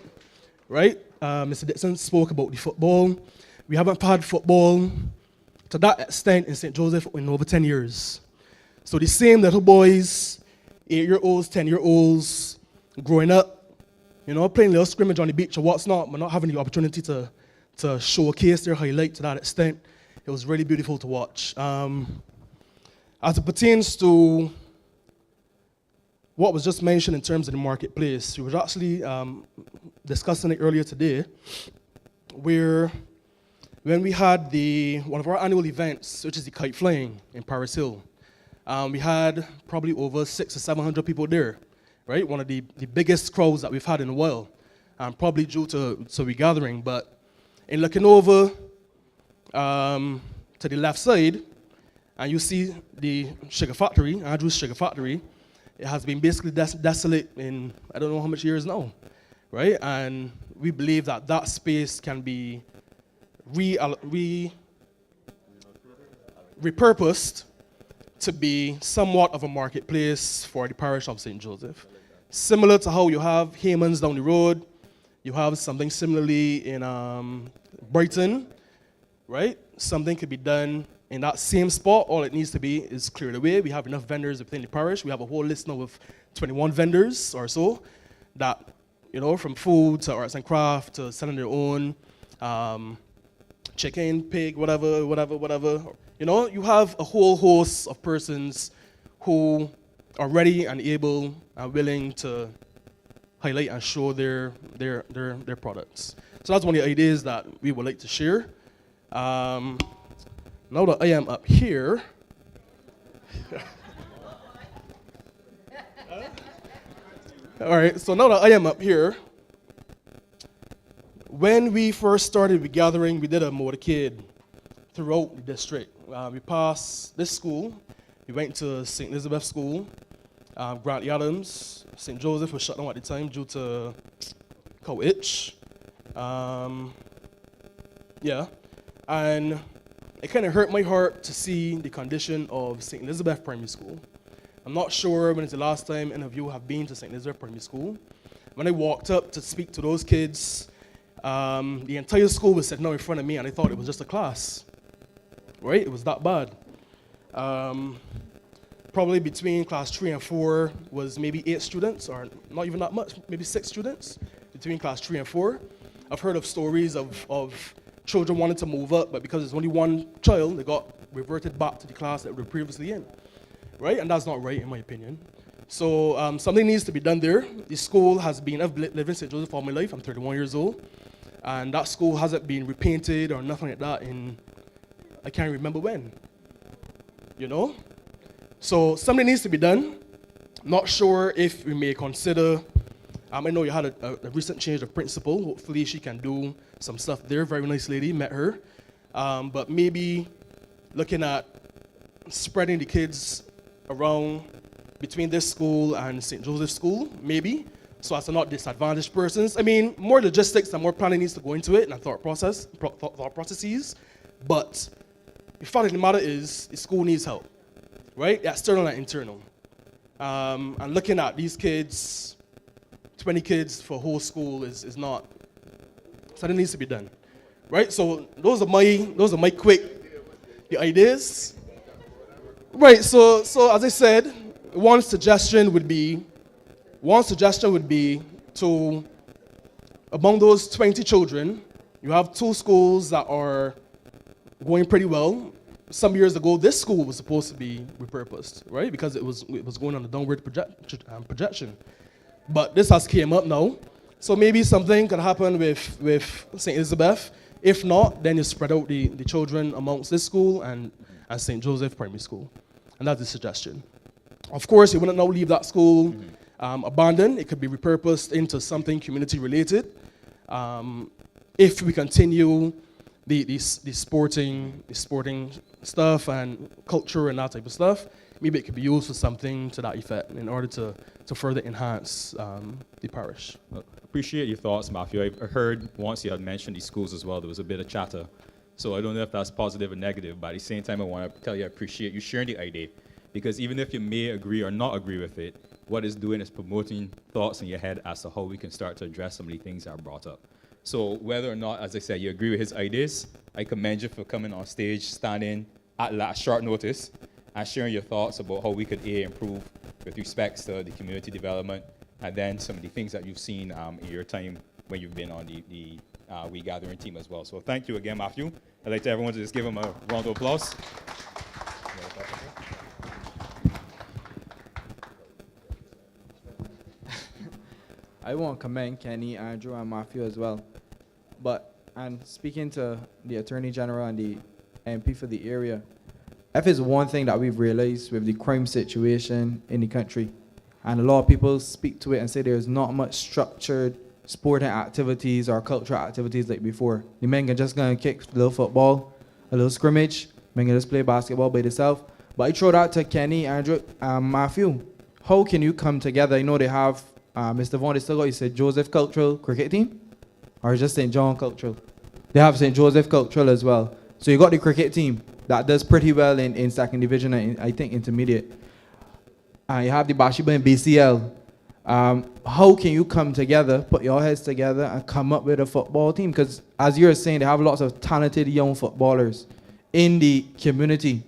right? Mr. Dixon spoke about the football. We haven't had football to that extent in St. Joseph in over 10 years. So the same little boys, 8-year-olds, 10-year-olds, growing up, playing little scrimmage on the beach or what's not, but not having the opportunity to showcase their highlight to that extent. It was really beautiful to watch. As it pertains to what was just mentioned in terms of the marketplace, we were actually discussing it earlier today, where when we had one of our annual events, which is the kite flying in Paris Hill, we had probably over 600 or 700 people there, right? One of the biggest crowds that we've had in a while, probably due to Regathering. But in looking over to the left side, and you see the sugar factory, Andrew's Sugar Factory. It has been basically desolate in I don't know how much years now, right? And we believe that that space can be repurposed to be somewhat of a marketplace for the parish of St. Joseph. Similar to how you have Hayman's down the road, you have something similarly in Brighton, right? Something could be done in that same spot. All it needs to be is cleared away. We have enough vendors within the parish. We have a whole list now of 21 vendors or so that, from food to arts and craft to selling their own chicken, pig, whatever. You have a whole host of persons who are ready and able and willing to highlight and show their products. So that's one of the ideas that we would like to share. Now that I am up here, all right, so now that I am up here, when we first started Regathering, we did a motorcade throughout the district. We passed this school, we went to St. Elizabeth School, Grantley Adams, St. Joseph was shut down at the time due to cow itch. And it kind of hurt my heart to see the condition of St. Elizabeth Primary School. I'm not sure when it's the last time any of you have been to St. Elizabeth Primary School. When I walked up to speak to those kids, the entire school was sitting out in front of me and I thought it was just a class, right? It was that bad. Probably between class 3 and 4 was maybe 8 students, or not even that much, maybe 6 students between class 3 and 4. I've heard of stories of children wanted to move up, but because there's only one child, they got reverted back to the class that they were previously in, right? And that's not right, in my opinion. So something needs to be done there. The school has been, I've lived in St. Joseph all my life, I'm 31 years old, and that school hasn't been repainted or nothing like that in, I can't remember when, So something needs to be done. Not sure if we may consider, I know you had a recent change of principal. Hopefully she can do some stuff there. Very nice lady, met her. But maybe looking at spreading the kids around between this school and St. Joseph's School, maybe, so as to not disadvantage persons. I mean, more logistics and more planning needs to go into it and thought processes. But the fact of the matter is, the school needs help, right? External and internal. And looking at these kids, 20 kids for whole school is not, something needs to be done, right? So those are my quick the ideas. Right, so as I said, one suggestion would be to, among those 20 children, you have 2 schools that are going pretty well. Some years ago, this school was supposed to be repurposed, right? Because it was going on a downward projection. But this has came up now. So maybe something can happen with St. Elizabeth. If not, then you spread out the children amongst this school and St. Joseph Primary School. And that's the suggestion. Of course, you wouldn't now leave that school abandoned. It could be repurposed into something community related. If we continue the sporting stuff and culture and that type of stuff, maybe it could be used for something to that effect in order to further enhance the parish. Appreciate your thoughts, Matthew. I heard once you had mentioned these schools as well, there was a bit of chatter. So I don't know if that's positive or negative, but at the same time, I want to tell you I appreciate you sharing the idea. Because even if you may agree or not agree with it, what it's doing is promoting thoughts in your head as to how we can start to address some of the things that are brought up. So whether or not, as I said, you agree with his ideas, I commend you for coming on stage, standing at short notice, and sharing your thoughts about how we could improve with respect to the community development, and then some of the things that you've seen in your time when you've been on the We Gathering team as well. So thank you again, Matthew. I'd like to everyone to just give him a round of applause. I want to commend Kenny, Andrew, and Matthew as well. And speaking to the Attorney General and the MP for the area, if it's one thing that we've realized with the crime situation in the country, and a lot of people speak to it and say there's not much structured sporting activities or cultural activities like before. The men can just go and kick a little football, a little scrimmage, men can just play basketball by themselves. But I throw that to Kenny, Andrew, and Matthew. How can you come together? You know they have Mr. Vaughan, they still got, you said Joseph Cultural Cricket Team? Or just St. John Cultural? They have St. Joseph Cultural as well. So you got the cricket team that does pretty well in second division and I think intermediate. You have the Bathsheba and BCL. How can you come together, put your heads together and come up with a football team? Because as you're saying, they have lots of talented young footballers in the community.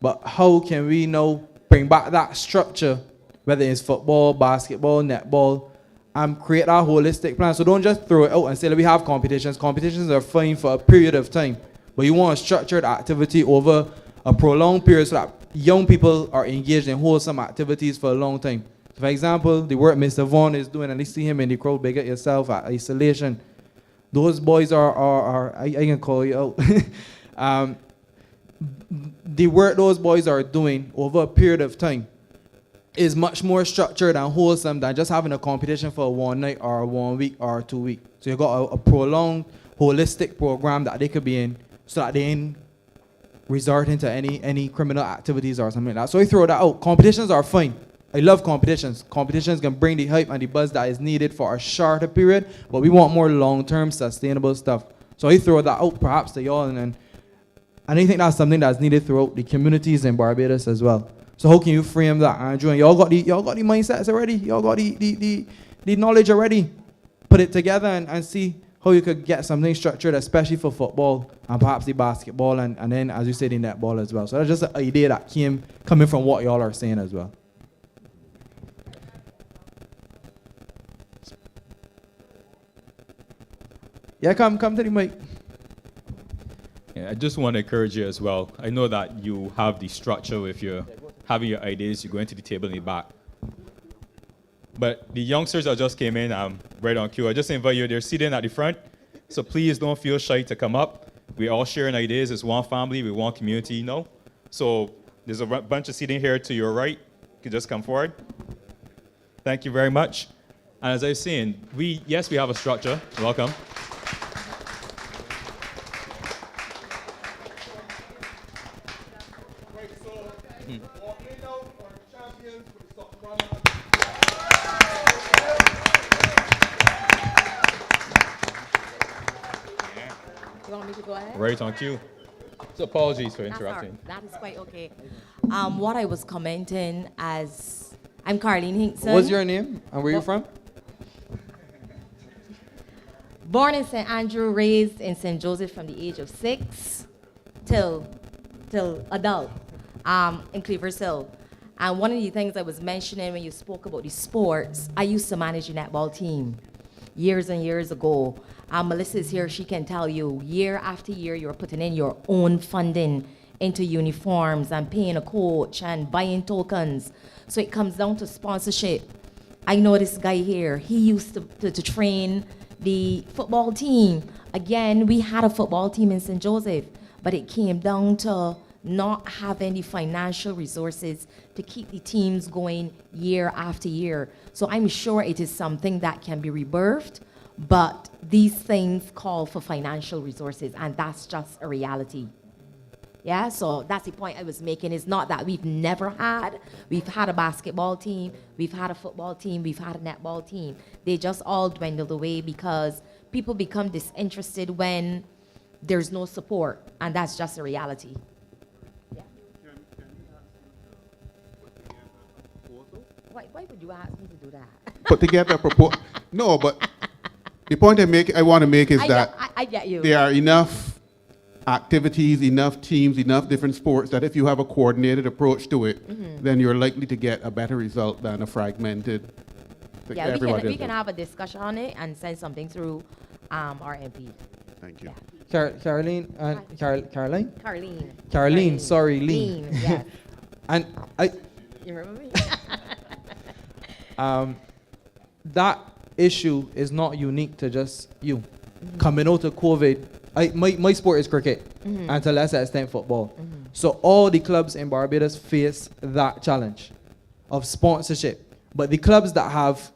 But how can we now bring back that structure, whether it's football, basketball, netball, and create our holistic plan? So don't just throw it out and say that we have competitions. Competitions are fine for a period of time, but you want a structured activity over a prolonged period so that young people are engaged in wholesome activities for a long time. For example, the work Mr. Vaughan is doing, and you see him in the crowd, big at yourself at isolation. Those boys are I can call you out. The work those boys are doing over a period of time is much more structured and wholesome than just having a competition for 1 night or 1 week or 2 weeks. So you got a prolonged, holistic program that they could be in so that they ain't resort into any criminal activities or something like that. So I throw that out. Competitions are fine. I love competitions. Competitions can bring the hype and the buzz that is needed for a shorter period, but we want more long-term, sustainable stuff. So I throw that out perhaps to y'all, and I think that's something that's needed throughout the communities in Barbados as well. So how can you frame that, Andrew? And y'all got the mindsets already. Y'all got the knowledge already. Put it together and see how you could get something structured, especially for football and perhaps the basketball and then, as you said, the netball as well. So that's just an idea that coming from what y'all are saying as well. Yeah, come to the mic. Yeah, I just want to encourage you as well. I know that you have the structure if you're having your ideas, you're going to the table in the back. But the youngsters that just came in, right on cue, I just invite you, they're sitting at the front. So please don't feel shy to come up. We're all sharing ideas. It's one family, we're one community, you know? So there's a bunch of seating here to your right. You can just come forward. Thank you very much. And as I was saying, yes, we have a structure. Welcome. You want me to go ahead? Right on cue. So apologies for That's interrupting. that is quite okay. What I was commenting as I'm Carlene Hinkson. What's your name and where you from? Born in St. Andrew, raised in St. Joseph from the age of 6 till adult in Cleavers Hill. And one of the things I was mentioning when you spoke about the sports, I used to manage a netball team years and years ago. Melissa's here, she can tell you, year after year, you're putting in your own funding into uniforms and paying a coach and buying tokens. So it comes down to sponsorship. I know this guy here, he used to train the football team. Again, we had a football team in St. Joseph, but it came down to not having the financial resources to keep the teams going year after year. So I'm sure it is something that can be rebirthed, but these things call for financial resources, and that's just a reality. Yeah, so that's the point I was making. It's not that we've had a basketball team, we've had a football team, we've had a netball team. They just all dwindled away because people become disinterested when there's no support, and that's just a reality. Yeah. Why would you ask me to do that? Put together a proposal. No, but the point I want to make is that I get you. there are enough activities, enough teams, enough different sports that if you have a coordinated approach to it, then you're likely to get a better result than a fragmented. Yeah, we can have a discussion on it and send something through our MP. Thank you. Yeah. Caroline, sorry, Lean. Yes. And You remember me? that issue is not unique to just you. Coming out of COVID, my sport is cricket, and to a lesser extent football. So all the clubs in Barbados face that challenge of sponsorship. But the clubs that have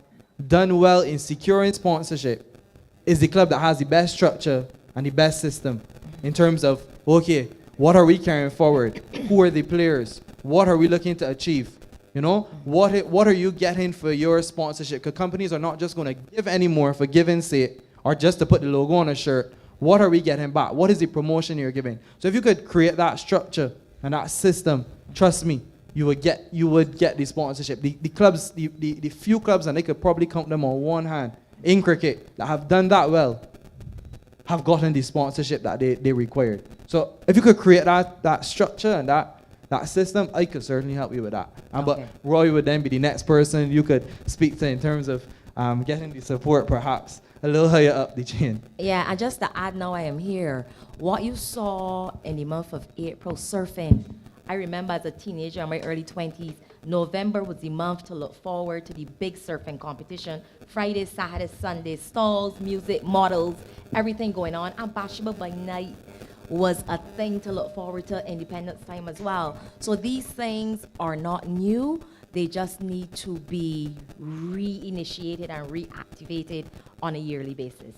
done well in securing sponsorship is the club that has the best structure and the best system in terms of, okay, what are we carrying forward? Who are the players? What are we looking to achieve? You know, what are you getting for your sponsorship? Because companies are not just going to give anymore for giving's sake or just to put the logo on a shirt. What are we getting back? What is the promotion you're giving? So if you could create that structure and that system, trust me, you would get the sponsorship. The clubs, the few clubs, and they could probably count them on one hand in cricket that have done that well, have gotten the sponsorship that they required. So if you could create that structure and that system, I could certainly help you with that. But Roy would then be the next person you could speak to in terms of getting the support perhaps a little higher up the chain. Yeah, and just to add, now I am here. What you saw in the month of April, surfing, I remember as a teenager in my early 20s, November was the month to look forward to the big surfing competition. Friday, Saturday, Sunday, stalls, music, models, everything going on. And basketball by night was a thing to look forward to, Independence time as well. So these things are not new. They just need to be reinitiated and reactivated on a yearly basis.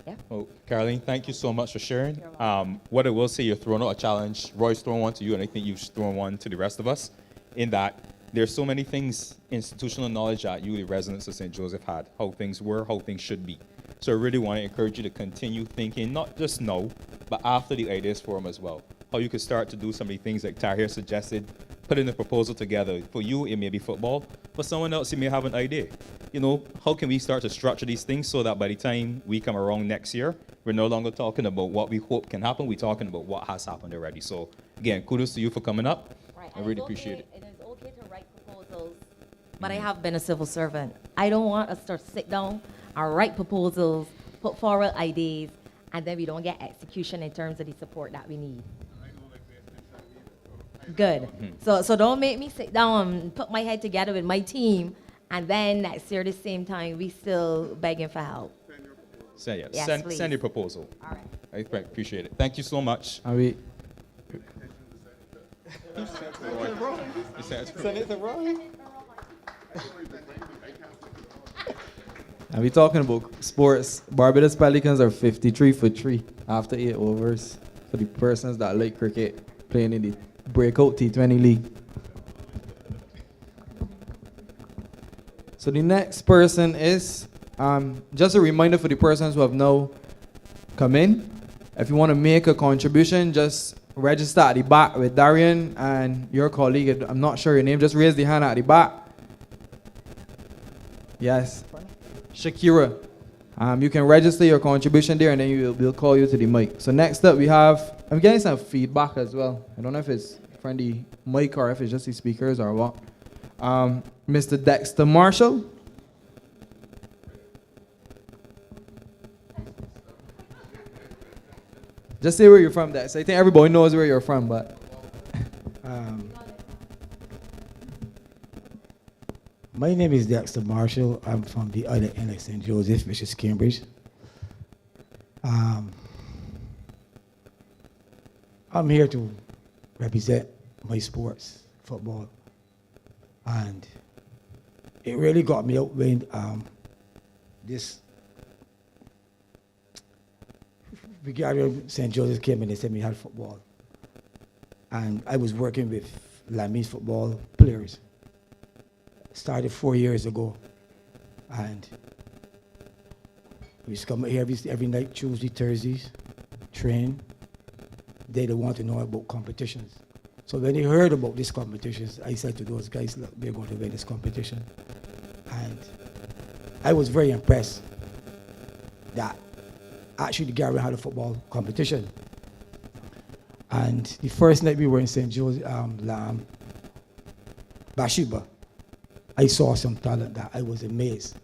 Yeah. Well, Caroline, thank you so much for sharing. What I will say, you're throwing out a challenge. Roy's thrown one to you, and I think you've thrown one to the rest of us, in that there's so many things, institutional knowledge that you, the residents of St. Joseph, had, how things were, how things should be. So I really want to encourage you to continue thinking, not just now, but after the Ideas Forum as well. How you could start to do some of the things like Tahir suggested, putting a proposal together. For you, it may be football. For someone else, you may have an idea. You know, how can we start to structure these things so that by the time we come around next year, we're no longer talking about what we hope can happen, we're talking about what has happened already. So again, kudos to you for coming up. Right. I really appreciate it. It is okay to write proposals, but I have been a civil servant. I don't want us to sit down and write proposals, put forward ideas, and then we don't get execution in terms of the support that we need. Good. So don't make me sit down and put my head together with my team, and then next year, the same time, we still begging for help. Send your proposal. All right. I appreciate it. Thank you so much. Are we? Send it to Roy. And we talking about sports. Barbados Pelicans are 53 for 3 after 8 overs for the persons that like cricket playing in the breakout T20 league. So the next person is, just a reminder for the persons who have now come in, If you want to make a contribution, just register at the back with Darian and your colleague. I'm not sure your name. Just raise the hand at the back. Yes. Shakira. You can register your contribution there and then we'll call you to the mic. So next up we have, I'm getting some feedback as well. I don't know if it's from the mic or if it's just the speakers or what. Mr. Dexter Marshall. Just say where you're from, Dex. I think everybody knows where you're from, but. My name is Dexter Marshall. I'm from the other end of St. Joseph, which is Cambridge. I'm here to represent my sports, football. And it really got me out when this brigadier St. Joseph came and they said we had football. And I was working with Lamis football players. Started 4 years ago, and we used to come here every night, Tuesday, Thursdays, train. They don't want to know about competitions. So when they heard about these competitions, I said to those guys, look, we're going to win this competition. And I was very impressed that actually the Gary had a football competition. And the first night we were in St. Joseph, Bathsheba, I saw some talent that I was amazed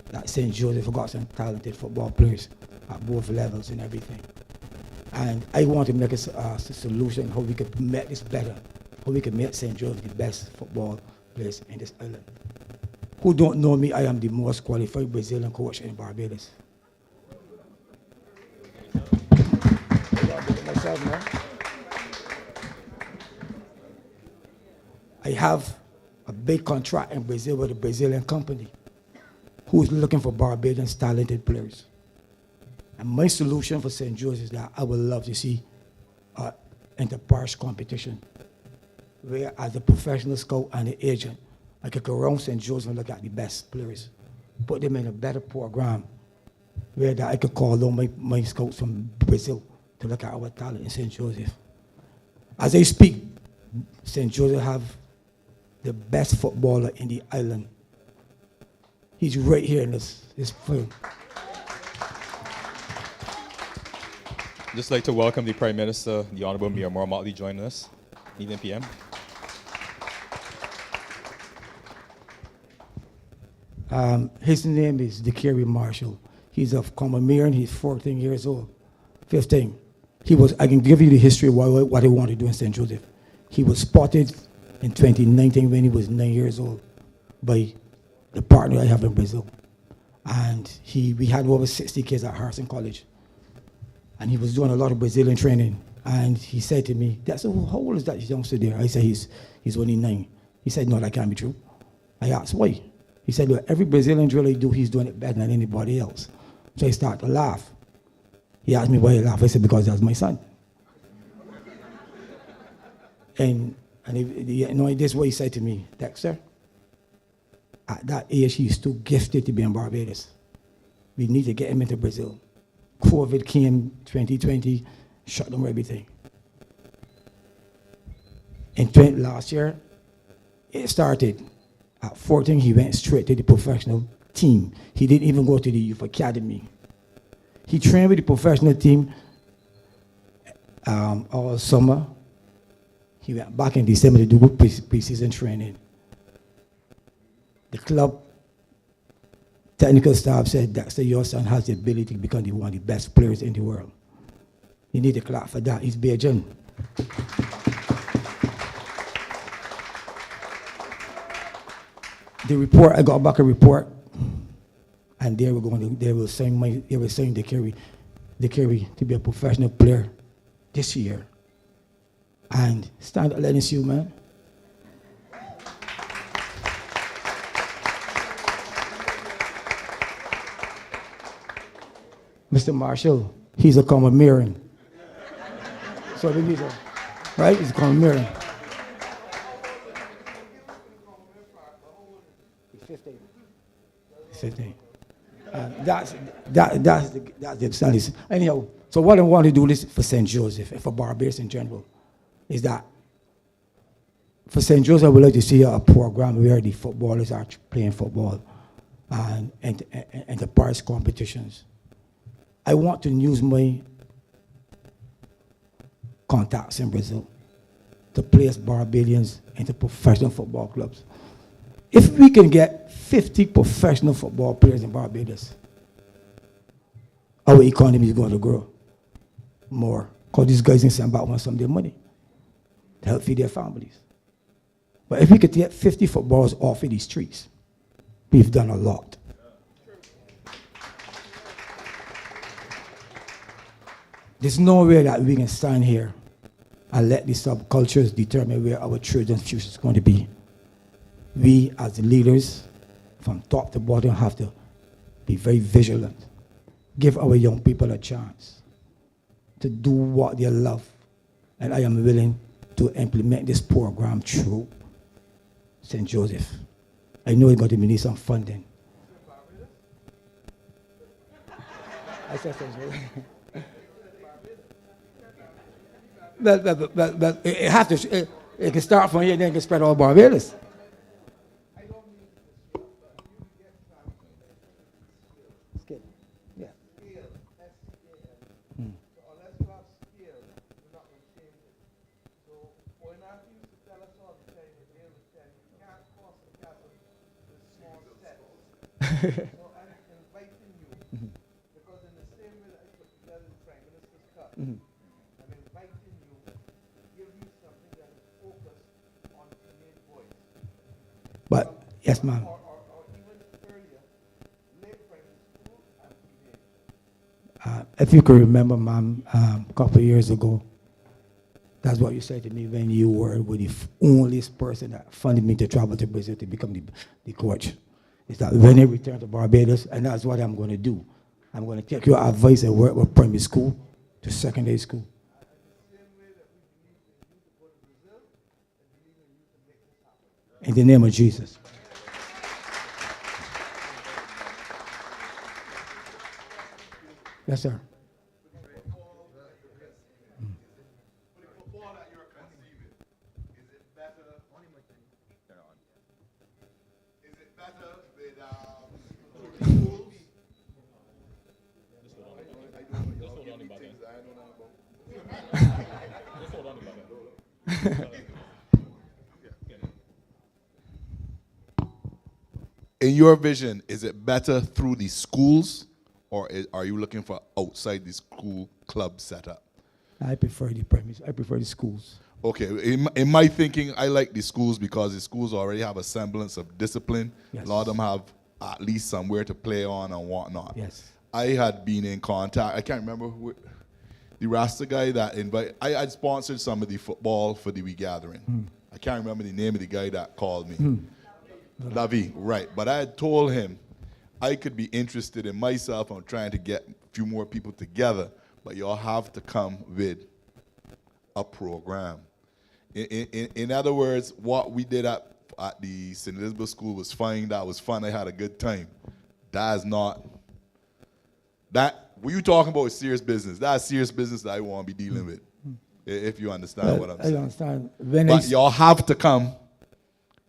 that St. Joseph got some talented football players at both levels and everything. And I want to make a solution how we could make this better, how we can make St. Joseph the best football place in this island. Who don't know me, I am the most qualified Brazilian coach in Barbados. I have a big contract in Brazil with a Brazilian company who's looking for Barbadians talented players. And my solution for St. Joseph is that I would love to see an inter-parish competition where as a professional scout and an agent, I could go around St. Joseph and look at the best players, put them in a better program where that I could call on my scouts from Brazil to look at our talent in St. Joseph. As I speak, St. Joseph have the best footballer in the island. He's right here in this film. I'd just like to welcome the Prime Minister, the Honorable Miramar Motley, joining us. Evening PM. His name is Dickery Marshall. He's of Comamere, he's 14 years old. 15. I can give you the history of what he wanted to do in St. Joseph. He was spotted in 2019 when he was 9 years old by the partner I have in Brazil. And we had over 60 kids at Harrison College. And he was doing a lot of Brazilian training. And he said to me, "That's how old is that youngster there?" I said, he's only 9. He said, "No, that can't be true." I asked, "Why?" He said, "Look, every Brazilian drill I do, he's doing it better than anybody else." So I started to laugh. He asked me why I laughed. I said, "Because that's my son." And this is what he said to me, "Dexter, at that age, he's too gifted to be in Barbados. We need to get him into Brazil." COVID came 2020, shut down everything. In last year, it started. At 14, he went straight to the professional team. He didn't even go to the youth academy. He trained with the professional team all summer. He went back in December to do pre-season training. The club technical staff said, "Dexter, your son has the ability to become one of the best players in the world. You need to clap for that." He's Beijing. The report, I got back a report, and they will sign Dickery to be a professional player this year. And stand up, let us see you, man. Mr. Marshall, he's a Comamerian. So he's right? He's a Comamerian. He's 15. That's the studies. Anyhow, so what I want to do is for St. Joseph and for Barbados in general is that for St. Joseph, I would like to see a program where the footballers are playing football and the parish competitions. I want to use my contacts in Brazil to place Barbadians into professional football clubs. If we can get 50 professional football players in Barbados, our economy is going to grow more. Because these guys in Sandbach want some of their money to help feed their families. But if we could get 50 footballers off of these streets, we've done a lot. There's no way that we can stand here and let the subcultures determine where our children's future is going to be. We, as the leaders, from top to bottom, have to be very vigilant. Give our young people a chance to do what they love. And I am willing to implement this program through St. Joseph. I know it's going to need some funding. I said St. Joseph. But it can start from here, then it can spread all Barbados. But, yes, ma'am. If you could remember, ma'am, a couple of years ago, that's what you said to me when you were with the only person that funded me to travel to Brazil to become the coach. Is that when I return to Barbados, and that's what I'm going to do. I'm going to take your advice and work with primary school to secondary school. In the name of Jesus. Yes, sir. In your vision, is it better through the schools, or are you looking for outside the school club setup? I prefer the premise. I prefer the schools. Okay, in my thinking, I like the schools because the schools already have a semblance of discipline. Yes. A lot of them have at least somewhere to play on and whatnot. Yes. I had been in contact, I can't remember who, the Rasta guy that I had sponsored some of the football for the regathering. I can't remember the name of the guy that called me. Lavi, right. But I had told him I could be interested in myself on trying to get a few more people together, but y'all have to come with a program. In other words, what we did at the St. Elizabeth School was fine. That was fun. I had a good time. That is not, that, what you talking about is serious business. That's serious business that I want to be dealing with, if you understand what I'm saying. I understand. But y'all have to come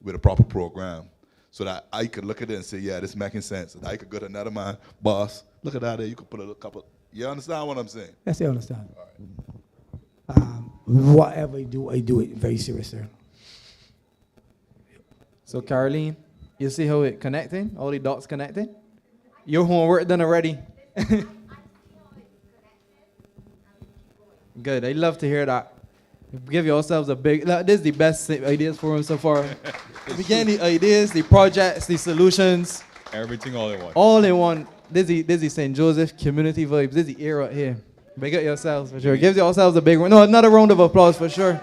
with a proper program so that I could look at it and say, yeah, this making sense. And I could go to another man, boss, look at that there, you could put a couple, you understand what I'm saying? Yes, I understand. All right. Whatever I do it very seriously. So Caroline, you see how it connecting? All the dots connecting? Your homework done already. Good. I love to hear that. Give yourselves a big. This is the best ideas forum so far. We get the ideas, the projects, the solutions. Everything all in one. All in one. This is St. Joseph community vibes. This is the era here. Big up yourselves for sure. Give yourselves a big one. No, another round of applause for sure.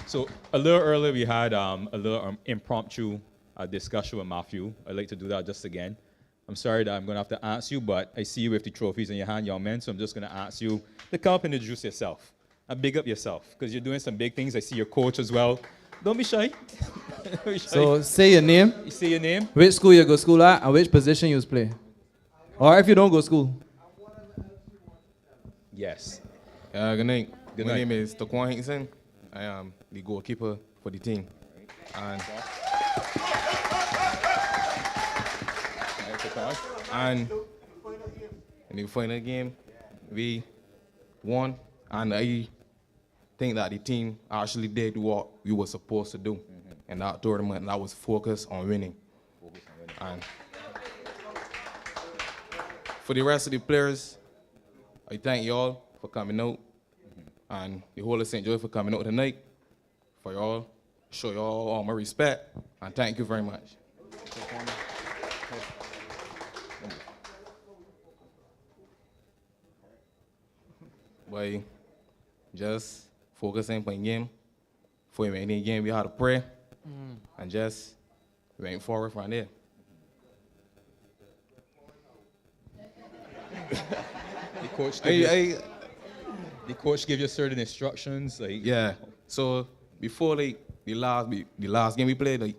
So a little earlier we had a little impromptu discussion with Matthew. I'd like to do that just again. I'm sorry that I'm going to have to ask you, but I see you with the trophies in your hand, young men, so I'm just going to ask you to come up and introduce yourself and big up yourself because you're doing some big things. I see your coach as well. Don't be shy. Don't be shy. So say your name. You say your name. Which school you go school at, and which position you play. Or if you don't go school. Yes. Good night. Good My night. name is Taquan Hinkson. I am the goalkeeper for the team. And in the final game, we won, and I think that the team actually did what we were supposed to do in that tournament, and that was focus on winning. And for the rest of the players, I thank y'all for coming out, and the whole of St. Joseph for coming out tonight. For y'all, show y'all all my respect, and thank you very much. By just focusing on game, for any game we had to pray, and just went forward from there. The coach gave you certain instructions, like Yeah. So before the last game we played,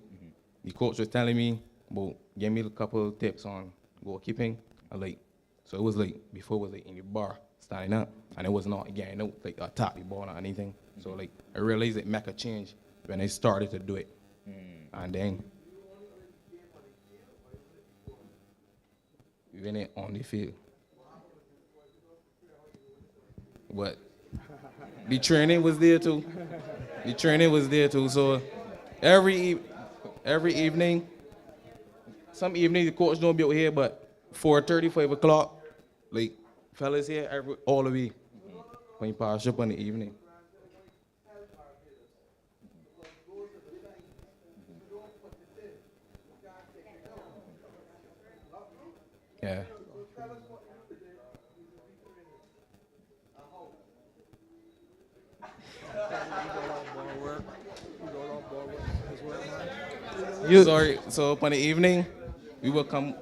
the coach was telling me about giving me a couple of tips on goalkeeping, and so it was before it was in the bar standing up, and it was not getting out tap the ball or anything. So I realized it make a change when I started to do it, and then we went it on the field. But the training was there too. The training was there too. So every evening, some evening the coach don't be out here, but 4:30, 5 o'clock, fellas here all the way when you pass up in the evening. Yeah. Sorry, so upon the evening, we will come.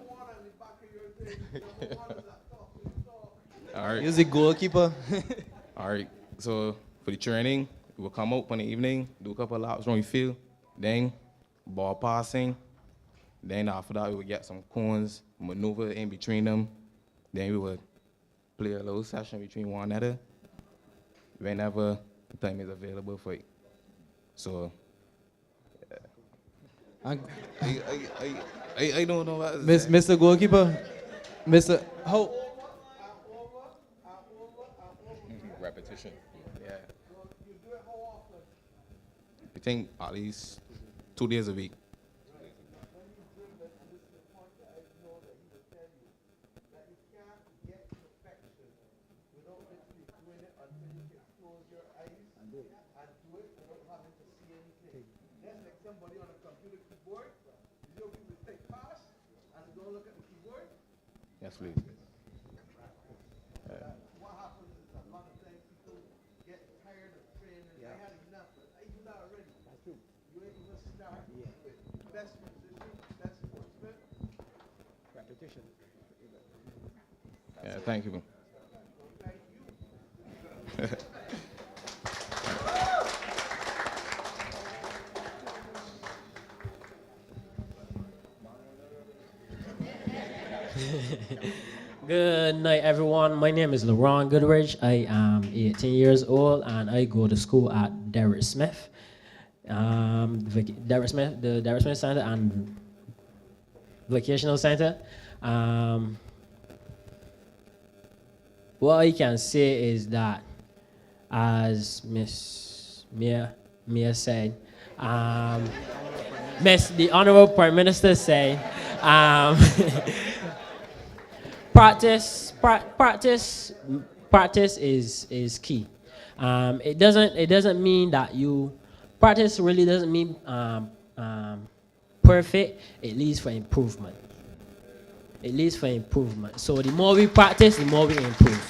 All right. You're the goalkeeper. All right, so for the training, we will come out on the evening, do a couple of laps around the field, then ball passing. Then after that, we will get some cones, maneuver in between them. Then we would play a little session between one another whenever the time is available for it. So, I don't know what to say. Mr. Goalkeeper, Mr. How? repetition. Yeah. I think at least 2 days a week. Yes, please. What happens is a lot of times people get tired of training. They had enough. You not ready. That's true. You ain't even start with best musician, best sportsman. Repetition. Yeah, thank you. Good night, everyone. My name is LaRon Goodrich. I am 18 years old, and I go to school at Derek Smith. The Derek Smith Center and Vocational Center. What I can say is that, as Miss Mia said, the Honorable Prime Minister said, practice is key. It doesn't mean that practice really doesn't mean perfect. It leads for improvement. It leads for improvement. So the more we practice, the more we improve.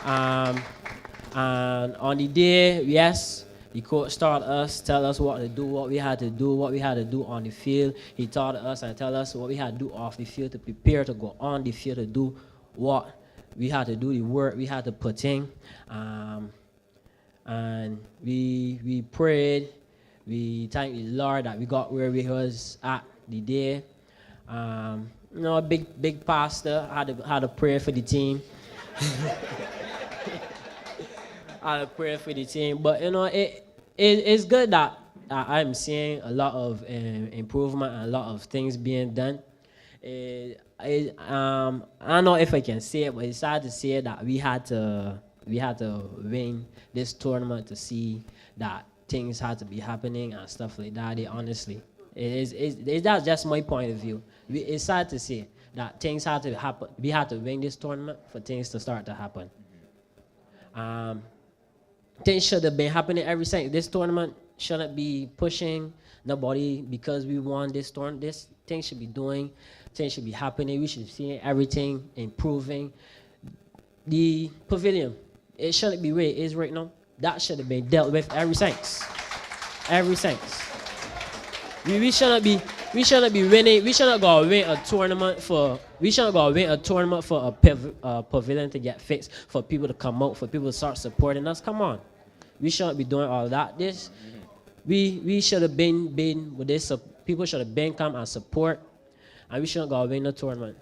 And on the day, yes, the coach taught us, tell us what to do, what we had to do, what we had to do on the field. He taught us and tell us what we had to do off the field to prepare to go on the field to do what we had to do, the work we had to put in. And we prayed, We thank the Lord that we got where we was at the day. You know, a big pastor had a prayer for the team. Had a prayer for the team, but you know, it's good that I'm seeing a lot of improvement and a lot of things being done. I don't know if I can say it, but it's sad to say that we had to win this tournament to see that things had to be happening and stuff like that. Honestly, that's just my point of view. It's sad to say that things had to happen. We had to win this tournament for things to start to happen. Things should have been happening every second. This tournament shouldn't be pushing nobody because we won this tournament. This thing should be doing. Things should be happening. We should see everything improving. The pavilion, it shouldn't be where it is right now. That should have been dealt with every since. We shouldn't be winning. We shouldn't go win a tournament for. We shouldn't go win a tournament for a pavilion to get fixed, for people to come out, for people to start supporting us. Come on, we shouldn't be doing all that. We should have been with this. People should have been come and support, and we shouldn't go win a tournament.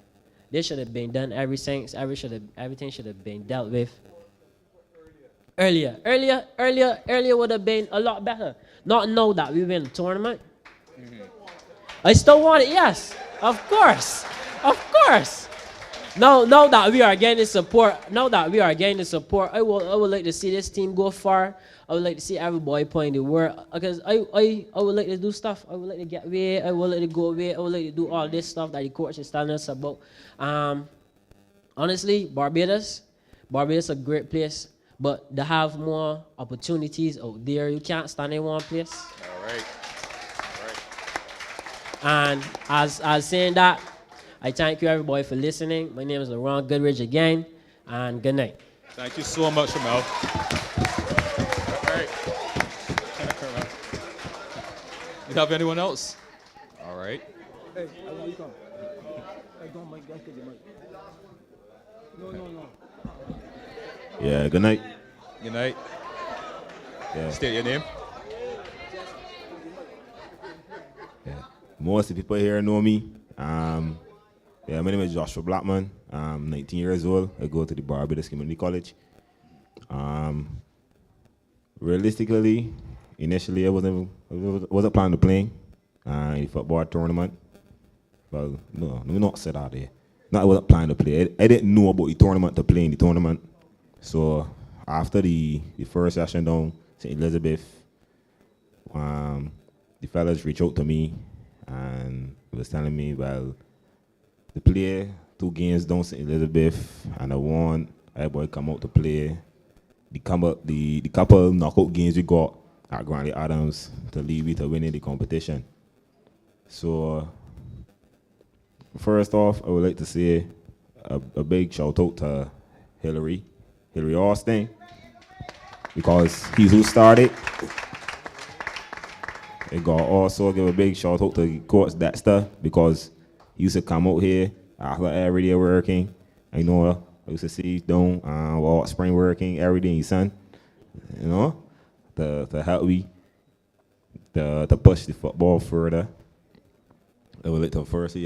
This should have been done every since. Everything should have been dealt with earlier would have been a lot better. Not know that we win a tournament. I still want it, yes. Of course. Now that we are getting the support, I would like to see this team go far. I would like to see everybody playing the world. Because I would like to do stuff. I would like to get away. I would like to go away. I would like to do all this stuff that the coach is telling us about. Honestly, Barbados is a great place. But to have more opportunities out there, you can't stand in one place. All right. And as saying that, I thank you everybody for listening. My name is Laurent Goodridge again, and good night. Thank you so much, Ramel. All right. You have anyone else? All right. Hey, I want you to come. Hey, don't make that kid, No. Yeah, good night. Good night. Yeah. State your name. Yeah. Most of the people here know me. My name is Joshua Blackman. I'm 19 years old. I go to the Barbados Community College. Realistically, initially I wasn't planning to play in the football tournament. Well, no, let me not say that there. No, I wasn't planning to play. I didn't know about the tournament to play in the tournament. So after the first session down St. Elizabeth, the fellas reached out to me and was telling me, well, to play 2 games down St. Elizabeth, and I want everybody come out to play the couple knockout games we got at Grantley Adams to lead me to winning the competition. So first off, I would like to say a big shout out to Hillary Austin, because he's who started. I got also give a big shout out to Coach Dexter, because he used to come out here after every day working. I used to see him down all spring working every day in the sun, to help me to push the football further. I would like to first,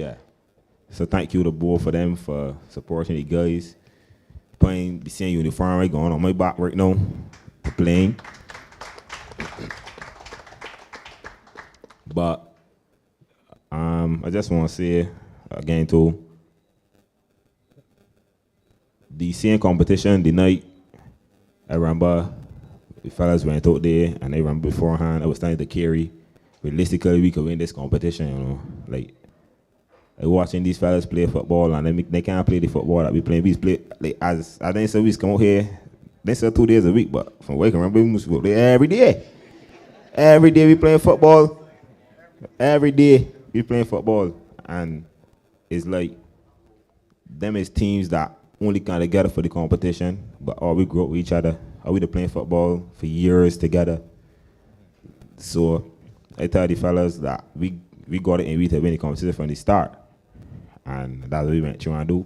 So thank you to both of them for supporting the guys. Playing the same uniform right going on my back right now to playing. But I just want to say again too, the same competition the night, I remember the fellas went out there, and I remember beforehand I was telling to Kerry, realistically we could win this competition, like I watching these fellas play football, and they can't play the football that we play. We play, like, as I didn't say we come out here, they say 2 days a week, but from what I can remember, we must go there every day. Every day we playing football. Every day we playing football. And it's like, them is teams that only come together for the competition, but all we grow up with each other. Are we playing football for years together? So I tell the fellas that we got it and we to win the competition from the start. And that's what we went through and do.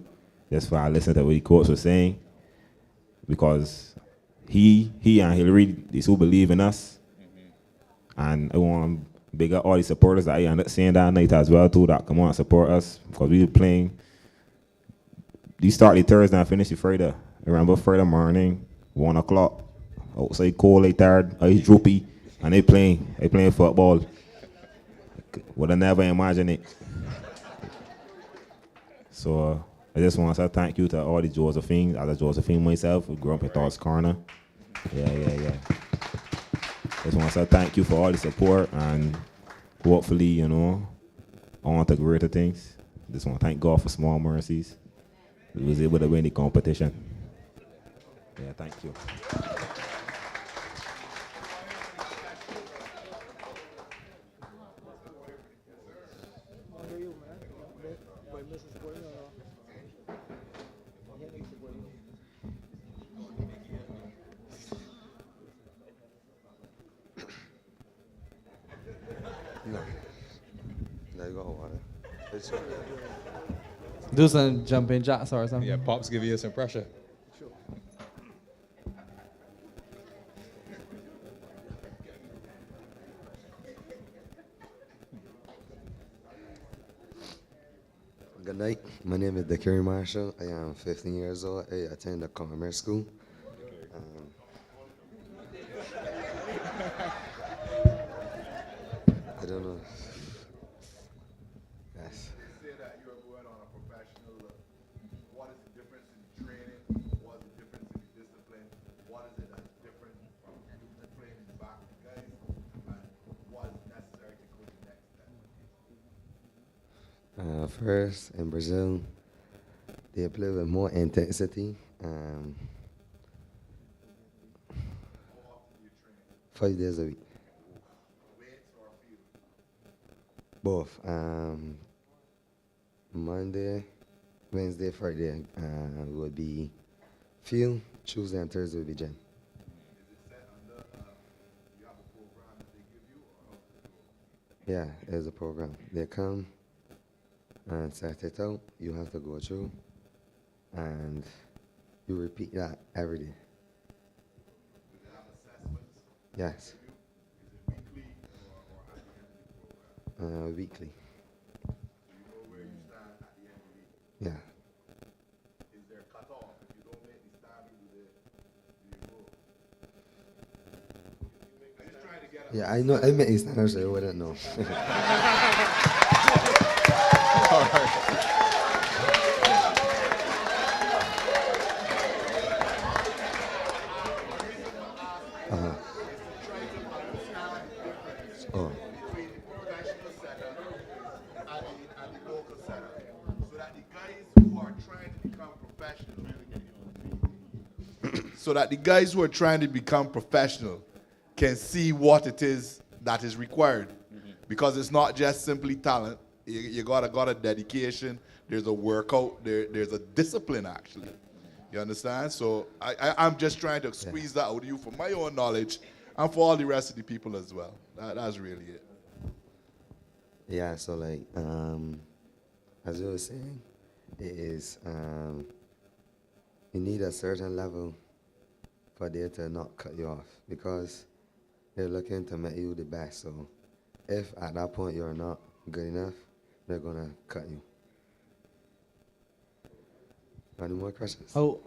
That's why I listened to what the coach was saying. Because he and Hillary, they so believe in us. And I want to big up all the supporters that I ended up seeing that night as well too, that come on and support us, because we were playing. You start the Thursday and finish the Friday. I remember Friday morning, 1 o'clock, outside cold, they tired, eyes droopy, and they playing football. Would have never imagined it. So I just want to say thank you to all the Josephines. As a Josephine myself, we grew up in Thor's Corner. Yeah. Just want to say thank you for all the support, and hopefully, you know, on to greater things. Just want to thank God for small mercies. We was able to win the competition. Yeah, thank you. Do some jumping jacks or something. Yeah, Pops give you some pressure. Good night. My name is Courtyard Marshall. I am 15 years old. I attend the commerce school. I don't know. Yes. Say that you are going on a professional look. What is the difference in training? What is the difference in the discipline? What is it that's different from playing in the back of the guys? And what is necessary to go to the next step? First, in Brazil, they play with more intensity. 5 days a week. Both. Monday, Wednesday, Friday would be field. Tuesday and Thursday would be gym. Yeah, there's a program. They come and set it out. You have to go through, and you repeat that every day. Yes. Weekly. Yeah. Is there a cutoff? If you don't make the standard, do you go? I'm just trying to get Yeah, I know. I met his standards, so I wouldn't know. All right. Oh. So that the guys who are trying to become professional can see what it is that is required. Because it's not just simply talent. You got a dedication. There's a workout. There's a discipline, actually. You understand? So I'm just trying to squeeze that out of you for my own knowledge and for all the rest of the people as well. That's really it. Yeah, so like, as you were saying, it is, you need a certain level for they to not cut you off, because they're looking to make you the best. So if at that point you're not good enough, they're gonna cut you. Any more questions? How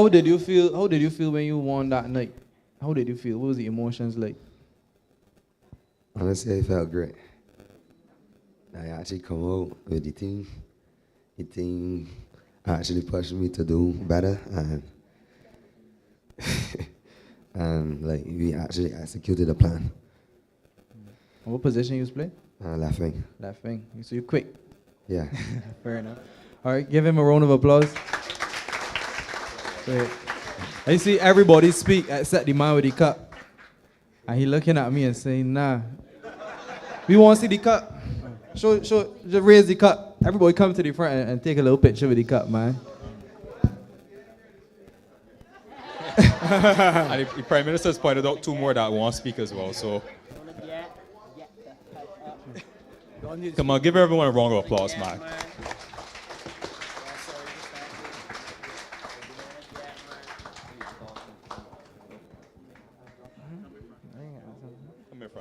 did you feel? How did you feel when you won that night? How did you feel? What was the emotions like? Honestly, I felt great. I actually come out with the team. The team actually pushed me to do better, and like we actually executed the plan. What position you was playing? Left wing. Left wing. So you quick. Yeah. Fair enough. All right, give him a round of applause. So, I see everybody speak except the man with the cup, and he looking at me and saying, "Nah, we want to see the cup. Show, just raise the cup. Everybody come to the front and take a little picture with the cup, man." And the Prime Minister's pointed out 2 more that want to speak as well. So, come on, give everyone a round of applause, man.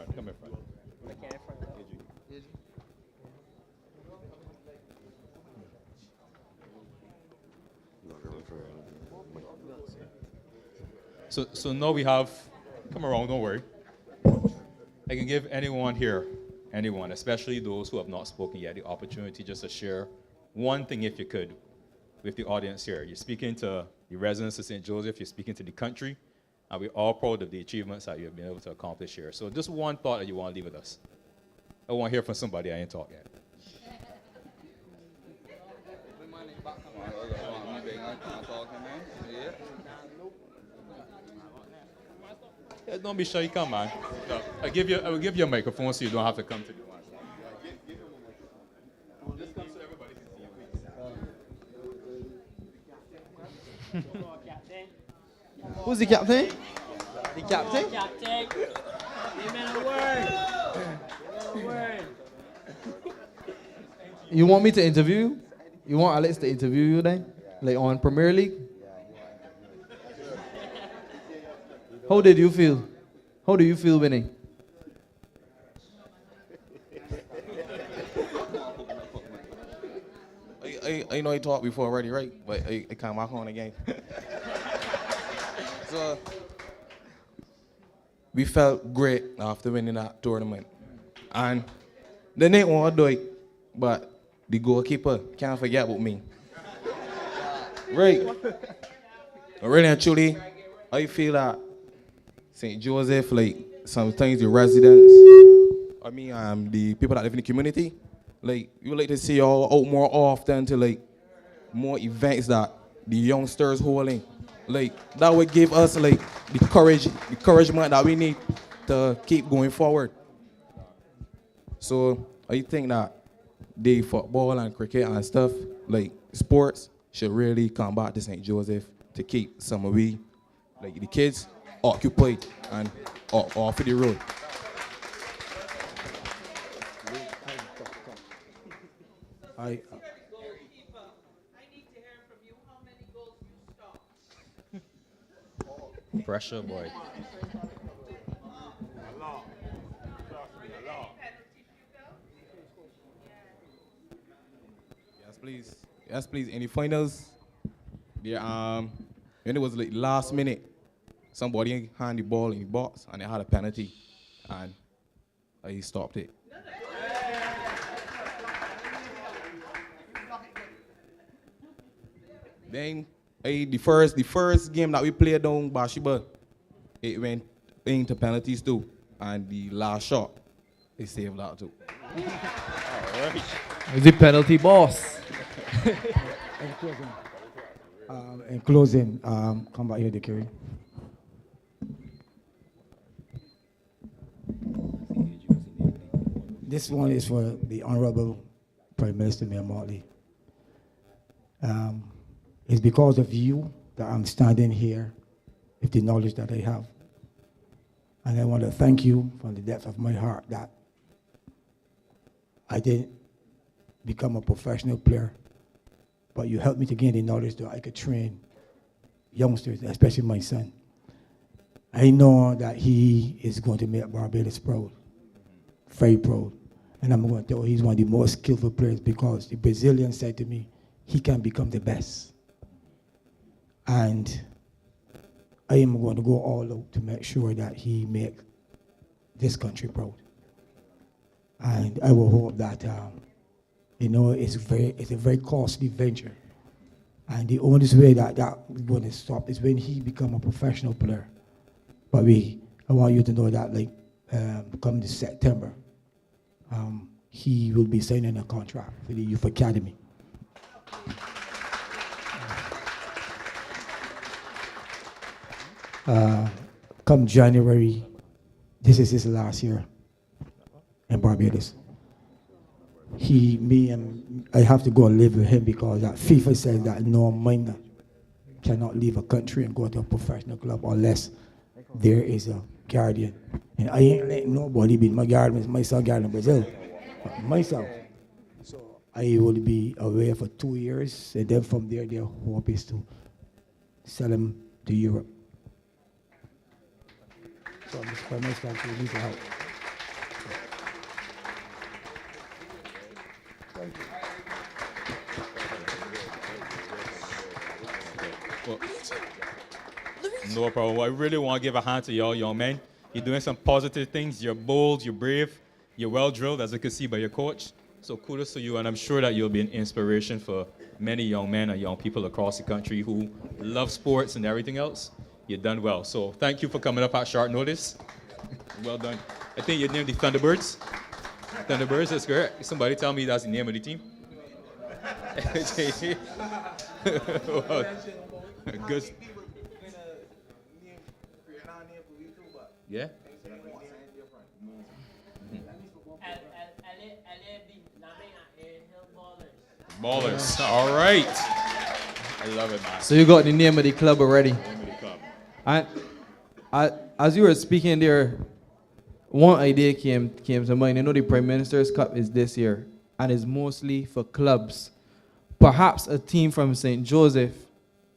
front. Come in front. So now we have, come around, don't worry. I can give anyone here, anyone, especially those who have not spoken yet, the opportunity just to share one thing, if you could, with the audience here. You're speaking to the residents of St. Joseph, you're speaking to the country, and we're all proud of the achievements that you've been able to accomplish here. So just one thought that you want to leave with us. I want to hear from somebody. I ain't talking yet. Yeah, don't be shy, come on. No, I will give you a microphone so you don't have to come to the one. Just come so everybody can see you. Who's the captain? The captain? Captain. Amen a word. You want me to interview you? You want Alex to interview you then? Like on Premier League? How did you feel? How do you feel winning? I know I talked before already, right? But I come back on again. So we felt great after winning that tournament. And they didn't want to do it, but the goalkeeper can't forget about me. Right. Really and truly, I feel that St. Joseph, like sometimes the residents, the people that live in the community, like we would like to see y'all out more often to like more events that the youngsters holding. Like that would give us like the encouragement that we need to keep going forward. So I think that the football and cricket and stuff, like sports, should really come back to St. Joseph to keep some of we, like the kids, occupied and off of the road. Pressure, boy. Yes, please. Yes, please. In the finals, when it was like last minute, somebody hand the ball in the box and they had a penalty, and I stopped it. Then the first game that we played down Bashiba, it went into penalties too, and the last shot, they saved that too. All right. Is the penalty boss? In closing, come back here, Dickery. This one is for the Honorable Prime Minister Mayor Motley. It's because of you that I'm standing here with the knowledge that I have. And I want to thank you from the depth of my heart that I didn't become a professional player, but you helped me to gain the knowledge that I could train youngsters, especially my son. I know that he is going to make Barbados proud, very proud. And I'm going to tell you he's one of the most skillful players because the Brazilian said to me, he can become the best. And I am going to go all out to make sure that he make this country proud. And I will hope that, it's a very costly venture. And the only way that we're going to stop is when he become a professional player. But I want you to know that, come this September, he will be signing a contract for the Youth Academy. Come January, this is his last year in Barbados. I have to go and live with him because that FIFA says that no minor cannot leave a country and go to a professional club unless there is a guardian. And I ain't letting nobody be my guardian, my son guardian in Brazil, but myself. So I will be away for 2 years, and then from there, their hope is to sell him to Europe. So Mr. Prime Minister, you need to help. Well, no problem. I really want to give a hand to y'all young men. You're doing some positive things. You're bold, you're brave, you're well drilled, as you can see by your coach. So kudos to you, and I'm sure that you'll be an inspiration for many young men and young people across the country who love sports and everything else. You've done well. So thank you for coming up at short notice. Well done. I think you named the Thunderbirds. Thunderbirds, that's correct. Somebody tell me that's the name of the team. Well, good. Yeah. Ballers. All right. I love it, man. So you got the name of the club already. Name of the club. And as you were speaking there, one idea came to mind. I know the Prime Minister's Cup is this year, and it's mostly for clubs. Perhaps a team from St. Joseph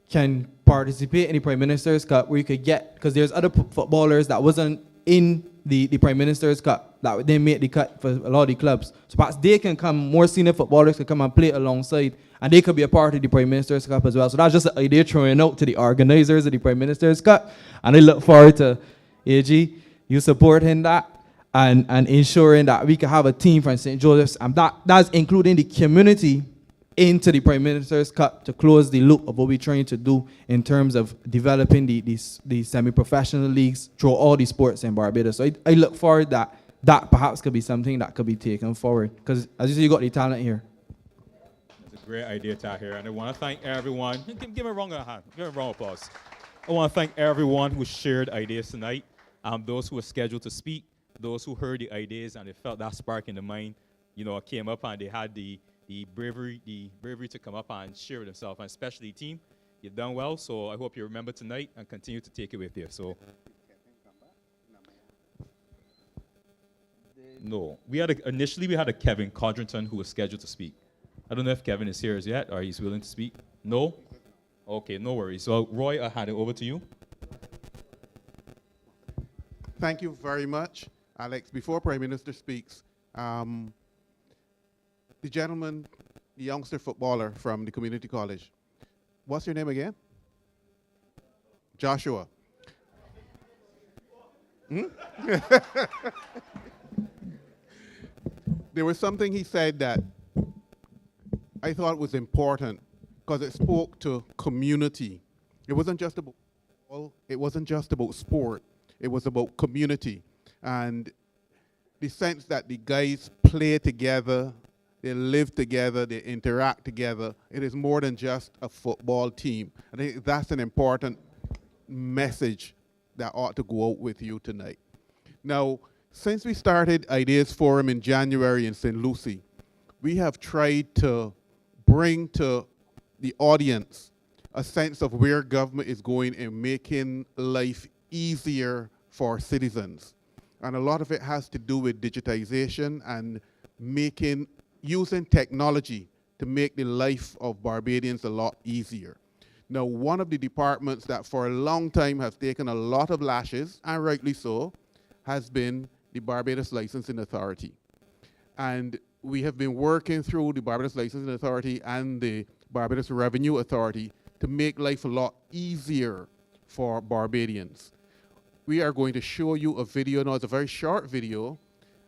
can participate in the Prime Minister's Cup where you could get, because there's other footballers that wasn't in the Prime Minister's Cup that they made the cut for a lot of the clubs. So perhaps they can come, more senior footballers can come and play alongside, and they could be a part of the Prime Minister's Cup as well. So that's just an idea throwing out to the organizers of the Prime Minister's Cup, and I look forward to AG, you supporting that and ensuring that we can have a team from St. Joseph's, and that's including the community into the Prime Minister's Cup to close the loop of what we're trying to do in terms of developing the semi-professional leagues through all the sports in Barbados. So I look forward that perhaps could be something that could be taken forward, because as you see, you got the talent here. It's a great idea, Tahir, and I want to thank everyone. Give me a round of hand. Give me a round of applause. I want to thank everyone who shared ideas tonight, those who were scheduled to speak, those who heard the ideas and they felt that spark in the mind, came up and they had the bravery to come up and share with themselves, and especially the team. You've done well, so I hope you remember tonight and continue to take it with you. So, no, initially we had a Kevin Codrington who was scheduled to speak. I don't know if Kevin is here as yet or he's willing to speak. No? Okay, no worries. So Roy, I'll hand it over to you. Thank you very much, Alex. Before Prime Minister speaks, the gentleman, the youngster footballer from the community college, what's your name again? Joshua. There was something he said that I thought was important because it spoke to community. It wasn't just about sport. It was about community and the sense that the guys play together, they live together, they interact together. It is more than just a football team. I think that's an important message that ought to go out with you tonight. Now, since we started Ideas Forum in January in St. Lucie, we have tried to bring to the audience a sense of where government is going in making life easier for citizens. And a lot of it has to do with digitization and using technology to make the life of Barbadians a lot easier. Now, one of the departments that for a long time has taken a lot of lashes, and rightly so, has been the Barbados Licensing Authority. And we have been working through the Barbados Licensing Authority and the Barbados Revenue Authority to make life a lot easier for Barbadians. We are going to show you a video, now it's a very short video,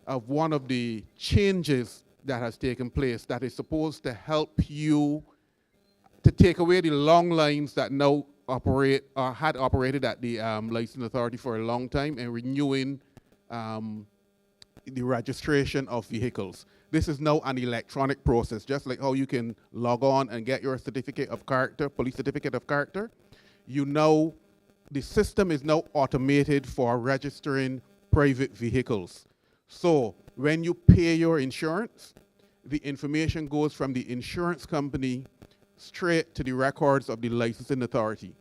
of one of the changes that has taken place that is supposed to help you to take away the long lines that now operate or had operated at the Licensing Authority for a long time and renewing the registration of vehicles. This is now an electronic process, just like how you can log on and get your certificate of character, police certificate of character. The system is now automated for registering private vehicles. So when you pay your insurance, the information goes from the insurance company straight to the records of the Licensing Authority.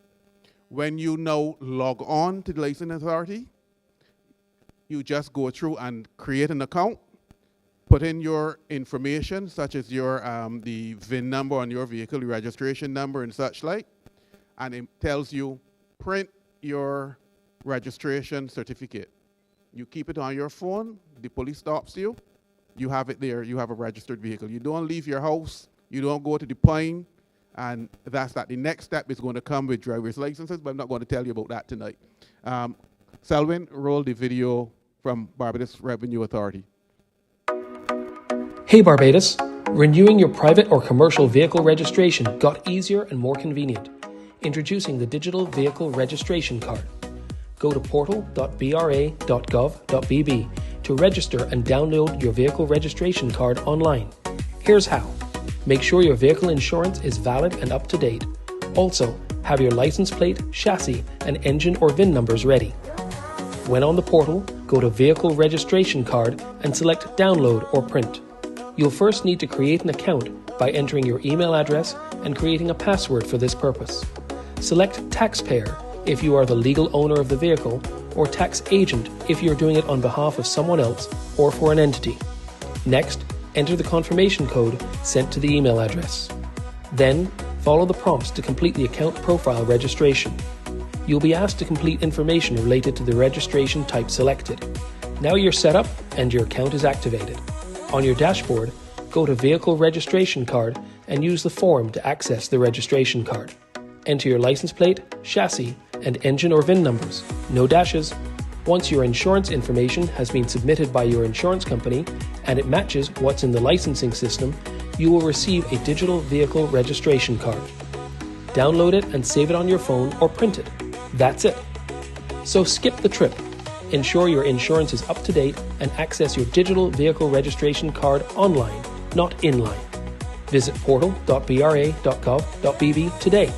When you now log on to the Licensing Authority, you just go through and create an account, put in your information, such as your the VIN number on your vehicle, the registration number and such like, and it tells you, print your registration certificate. You keep it on your phone, the police stops you, you have it there, you have a registered vehicle. You don't leave your house, you don't go to the point, and that's that. The next step is going to come with driver's licenses, but I'm not going to tell you about that tonight. Selwyn, roll the video from Barbados Revenue Authority. Hey Barbados! Renewing your private or commercial vehicle registration got easier and more convenient. Introducing the Digital Vehicle Registration Card. Go to portal.bra.gov.bb to register and download your vehicle registration card online. Here's how. Make sure your vehicle insurance is valid and up to date. Also, have your license plate, chassis, and engine or VIN numbers ready. When on the portal, go to Vehicle Registration Card and select Download or Print. You'll first need to create an account by entering your email address and creating a password for this purpose. Select Taxpayer if you are the legal owner of the vehicle, or Tax Agent if you're doing it on behalf of someone else or for an entity. Next, enter the confirmation code sent to the email address. Then, follow the prompts to complete the account profile registration. You'll be asked to complete information related to the registration type selected. Now you're set up and your account is activated. On your dashboard, go to Vehicle Registration Card and use the form to access the registration card. Enter your license plate, chassis, and engine or VIN numbers. No dashes. Once your insurance information has been submitted by your insurance company and it matches what's in the licensing system, you will receive a digital vehicle registration card. Download it and save it on your phone or print it. That's it. So skip the trip. Ensure your insurance is up to date and access your digital vehicle registration card online, not inline. Visit portal.bra.gov.bb today.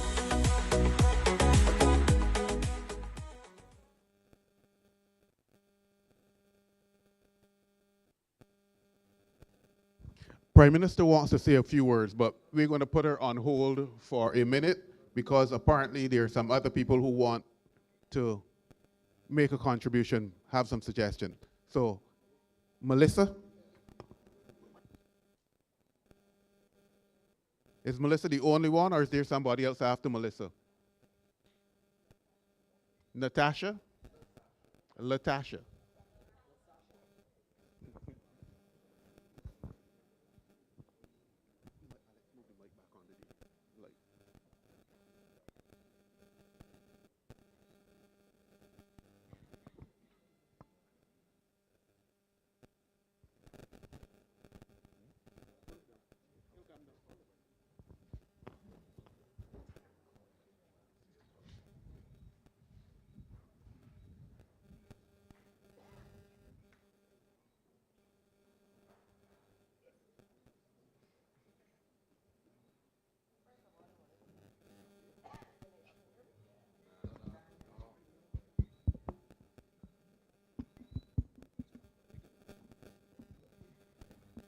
Prime Minister wants to say a few words, but we're going to put her on hold for a minute because apparently there are some other people who want to make a contribution, have some suggestion. So, Melissa? Is Melissa the only one, or is there somebody else after Melissa? Natasha? Latasha?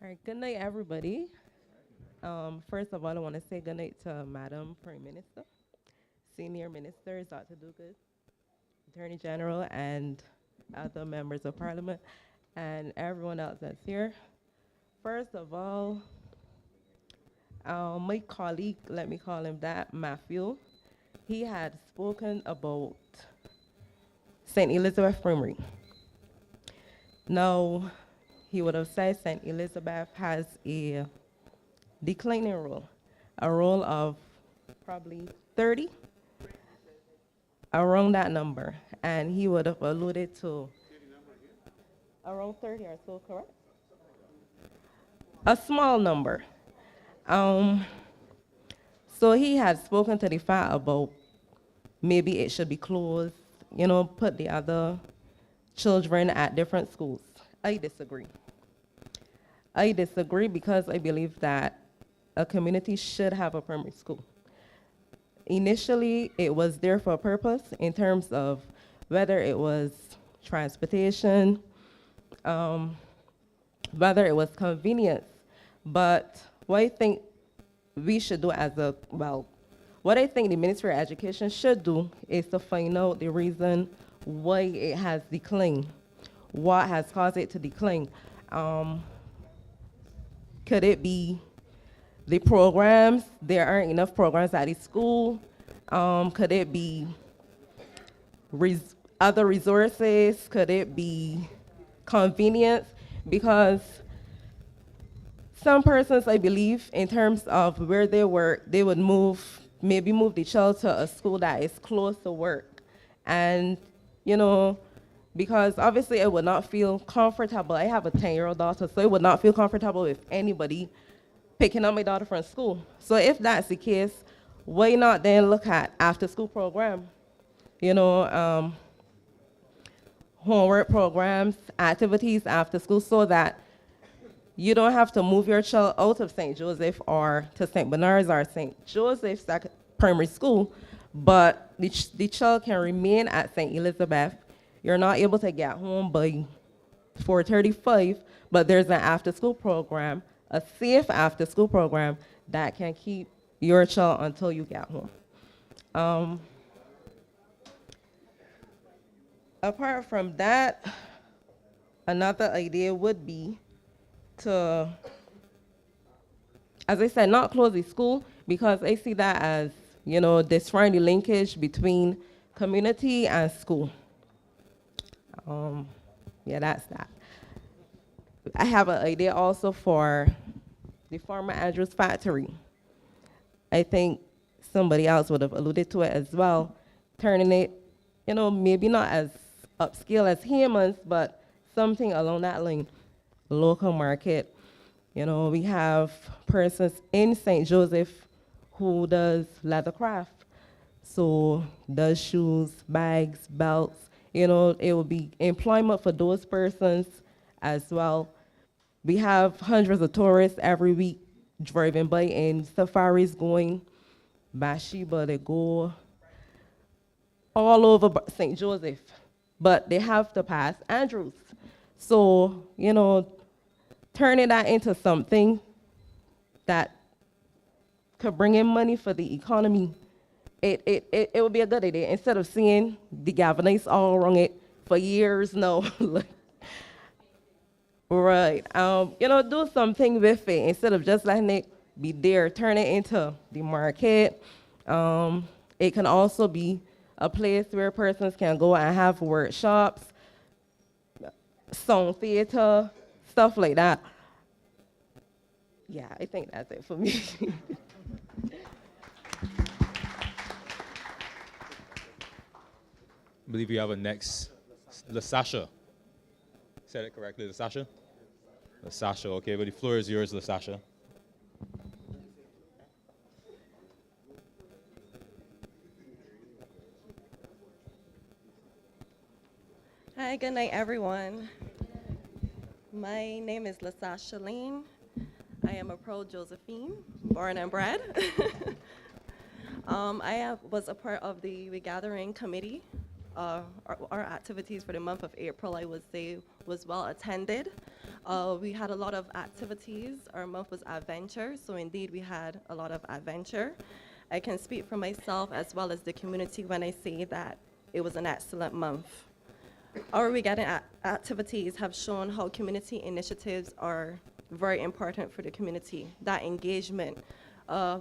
All right, good night, everybody. First of all, I want to say good night to Madam Prime Minister, Senior Ministers, Dr. Dukas, Attorney General, and other members of Parliament, and everyone else that's here. First of all, my colleague, let me call him that, Matthew, he had spoken about St. Elizabeth Primary. Now, he would have said St. Elizabeth has a declining role, a role of probably 30, around that number. And he would have alluded to around 30 or so, correct? A small number. So he had spoken to the fact about maybe it should be closed, you know, put the other children at different schools. I disagree. I disagree because I believe that a community should have a primary school. Initially, it was there for a purpose in terms of whether it was transportation, whether it was convenience. But what I think we should do as a, well, what I think the Ministry of Education should do is to find out the reason why it has declined, what has caused it to decline. Could it be the programs? There aren't enough programs at the school. Could it be other resources? Could it be convenience? Because some persons, I believe, in terms of where they work, they would maybe move the child to a school that is close to work. And, you know, because obviously it would not feel comfortable. I have a 10-year-old daughter, so it would not feel comfortable with anybody picking up my daughter from school. So if that's the case, why not then look at after-school program? You know, homework programs, activities after school, so that you don't have to move your child out of St. Joseph or to St. Bernard's or St. Joseph's primary school, but the child can remain at St. Elizabeth. You're not able to get home by 4:35, but there's an after-school program, a safe after-school program that can keep your child until you get home. Apart from that, another idea would be to, as I said, not close the school, because I see that as, you know, destroying the linkage between community and school. Yeah, that's that. I have an idea also for the former Andrews factory. I think somebody else would have alluded to it as well, turning it, you know, maybe not as upscale as Hammond's, but something along that line. Local market. You know, we have persons in St. Joseph who does leather craft. So does shoes, bags, belts. You know, it will be employment for those persons as well. We have hundreds of tourists every week driving by in safaris going Bathsheba, they go all over St. Joseph, but they have to pass Andrews. So, you know, turning that into something that could bring in money for the economy, it would be a good idea, instead of seeing the galvanize all around it for years now. Right. You know, do something with it instead of just letting it be there. Turn it into the market. It can also be a place where persons can go and have workshops, song theater, stuff like that. Yeah, I think that's it for me. I believe we have a next, LaSasha. Said it correctly, LaSasha? LaSasha, okay, but the floor is yours, LaSasha. Hi, good night, everyone. My name is LaSasha Lane. I am a pro-Josephine, born and bred. Was a part of the regathering committee. Our activities for the month of April, I would say, was well attended. We had a lot of activities. Our month was adventure, so indeed we had a lot of adventure. I can speak for myself as well as the community when I say that it was an excellent month. Our regathering activities have shown how community initiatives are very important for the community, that engagement.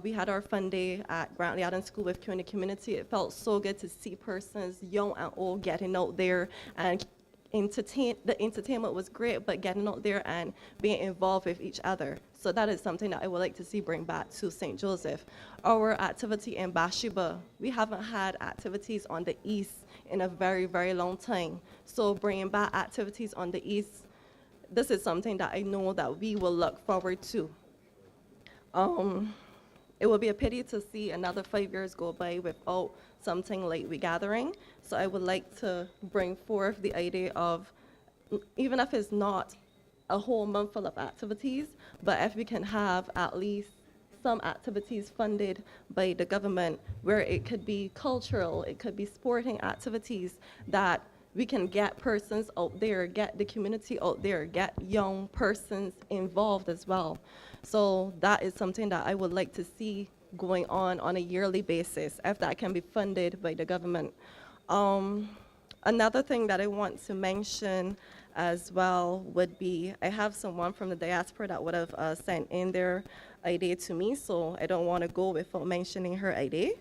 We had our fun day at Grantley Adams School with the community. It felt so good to see persons, young and old, getting out there and the entertainment was great, but getting out there and being involved with each other. So that is something that I would like to see bring back to St. Joseph. Our activity in Bathsheba, we haven't had activities on the east in a very, very long time. So bringing back activities on the east, this is something that I know that we will look forward to. It would be a pity to see another 5 years go by without something like regathering. So I would like to bring forth the idea of, even if it's not a whole month full of activities, but if we can have at least some activities funded by the government, where it could be cultural, it could be sporting activities, that we can get persons out there, get the community out there, get young persons involved as well. So that is something that I would like to see going on a yearly basis, if that can be funded by the government. Another thing that I want to mention as well would be, I have someone from the diaspora that would have sent in their idea to me, so I don't want to go without mentioning her idea.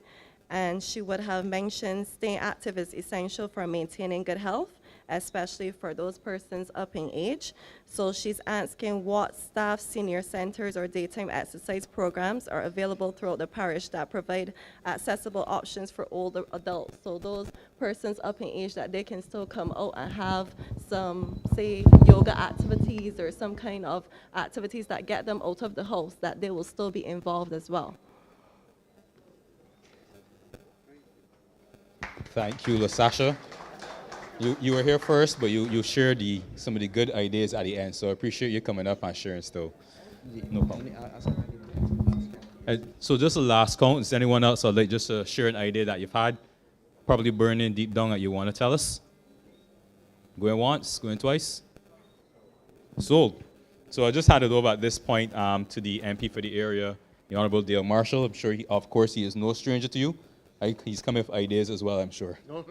And she would have mentioned staying active is essential for maintaining good health especially for those persons up in age. So she's asking what staff senior centers or daytime exercise programs are available throughout the parish that provide accessible options for older adults. So those persons up in age that they can still come out and have some, say, yoga activities or some kind of activities that get them out of the house, that they will still be involved as well. Thank you, LaSasha. You were here first, but you shared some of the good ideas at the end, so I appreciate you coming up and sharing still. No problem. So just a last count. Is anyone else would like just to share an idea that you've had, probably burning deep down that you want to tell us? Going once, going twice? Sold. So I just had it over at this point to the MP for the area, the Honorable Dale Marshall. I'm sure, of course, he is no stranger to you. He's coming with ideas as well, I'm sure. No.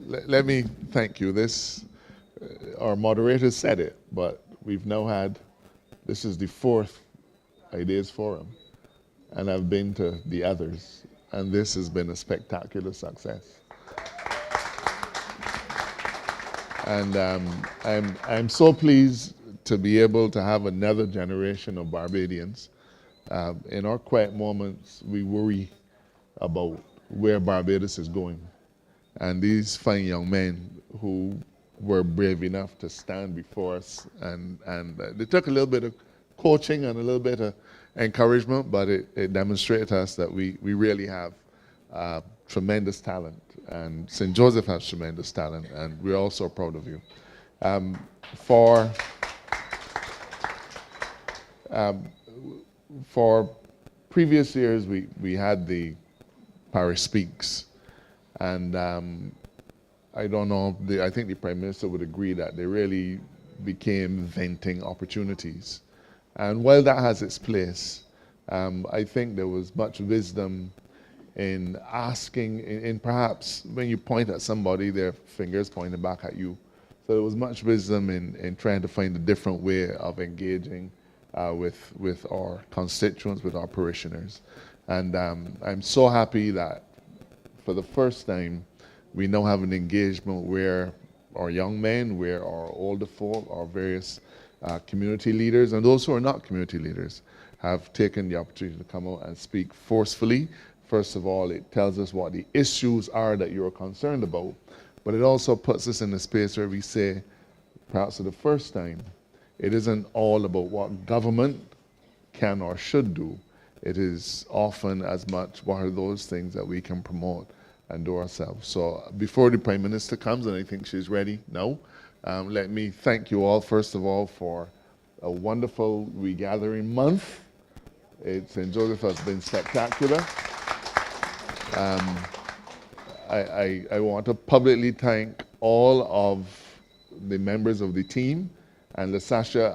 Let me thank you. Our moderator said it, but we've now had, this is the 4th Ideas Forum, and I've been to the others, and this has been a spectacular success. And I'm so pleased to be able to have another generation of Barbadians. In our quiet moments, we worry about where Barbados is going. And these fine young men who were brave enough to stand before us, and they took a little bit of coaching and a little bit of encouragement, but it demonstrated to us that we really have tremendous talent. And St. Joseph has tremendous talent, and we're all so proud of you. For previous years, we had the Parish Speaks, and I don't know, I think the Prime Minister would agree that they really became venting opportunities. And while that has its place, I think there was much wisdom in asking, in perhaps when you point at somebody, their fingers pointing back at you. So there was much wisdom in trying to find a different way of engaging with our constituents, with our parishioners. And I'm so happy that for the first time, we now have an engagement where our young men, where our older folk, our various community leaders, and those who are not community leaders, have taken the opportunity to come out and speak forcefully. First of all, it tells us what the issues are that you're concerned about, but it also puts us in a space where we say, perhaps for the first time, it isn't all about what government can or should do. It is often as much what are those things that we can promote and do ourselves. So before the Prime Minister comes, and I think she's ready now, let me thank you all, first of all, for a wonderful regathering month. St. Joseph has been spectacular. I want to publicly thank all of the members of the team. And LaSasha,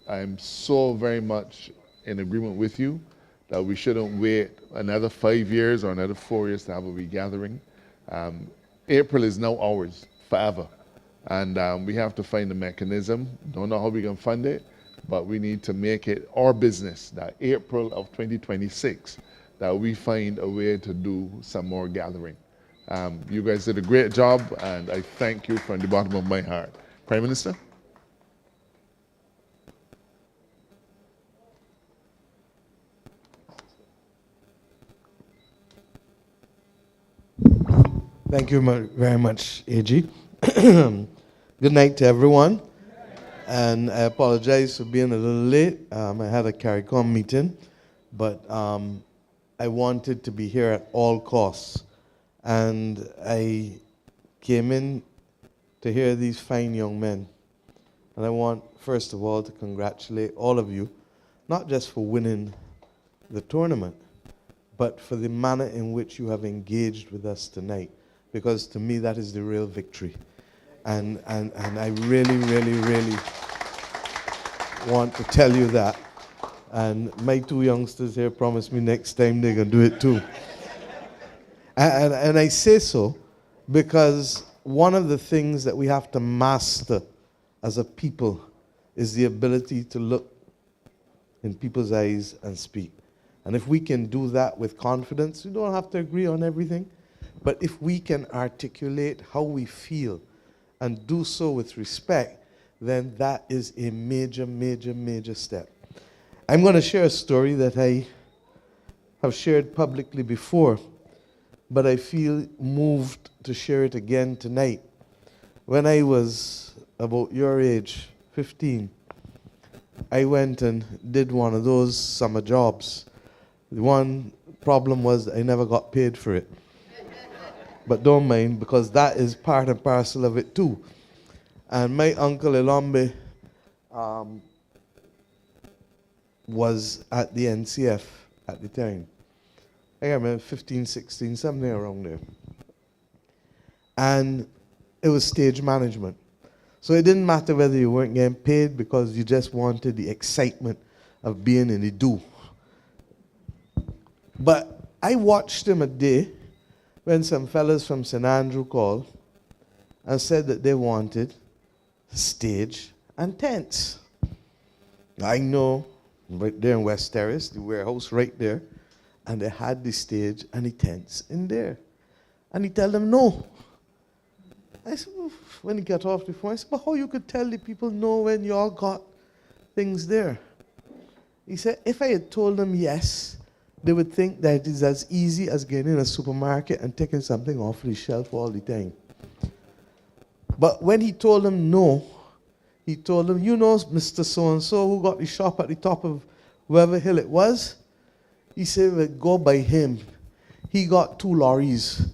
I am so very much in agreement with you that we shouldn't wait another 5 years or another 4 years to have a regathering. April is now ours, forever. And we have to find a mechanism. Don't know how we can fund it, but we need to make it our business that April of 2026, that we find a way to do some more gathering. You guys did a great job, and I thank you from the bottom of my heart. Prime Minister? Thank you very much, AG. Good night to everyone. And I apologize for being a little late. I had a CARICOM meeting, but I wanted to be here at all costs. And I came in to hear these fine young men. And I want, first of all, to congratulate all of you, not just for winning the tournament, but for the manner in which you have engaged with us tonight. Because to me, that is the real victory. And I really, really, really want to tell you that. And my 2 youngsters here promised me next time they're going to do it too. And I say so because one of the things that we have to master as a people is the ability to look in people's eyes and speak. And if we can do that with confidence, we don't have to agree on everything, But if we can articulate how we feel and do so with respect, then that is a major, major, major step. I'm going to share a story that I have shared publicly before, but I feel moved to share it again tonight. When I was about your age, 15, I went and did one of those summer jobs. The one problem was I never got paid for it. But don't mind, because that is part and parcel of it too. And my uncle Elombe was at the NCF at the time. I remember 15, 16, something around there. And it was stage management. So it didn't matter whether you weren't getting paid, because you just wanted the excitement of being in the do. But I watched him a day when some fellas from St. Andrew called and said that they wanted stage and tents. I know, right there in West Terrace, the warehouse right there, and they had the stage and the tents in there. And he told them no. I said, well, when he got off the phone, I said, but how you could tell the people no when you all got things there? He said, if I had told them yes, they would think that it is as easy as getting in a supermarket and taking something off the shelf all the time. But when he told them no, he told them, you know Mr. So-and-so who got the shop at the top of wherever hill it was? He said, well, go by him. He got 2 lorries.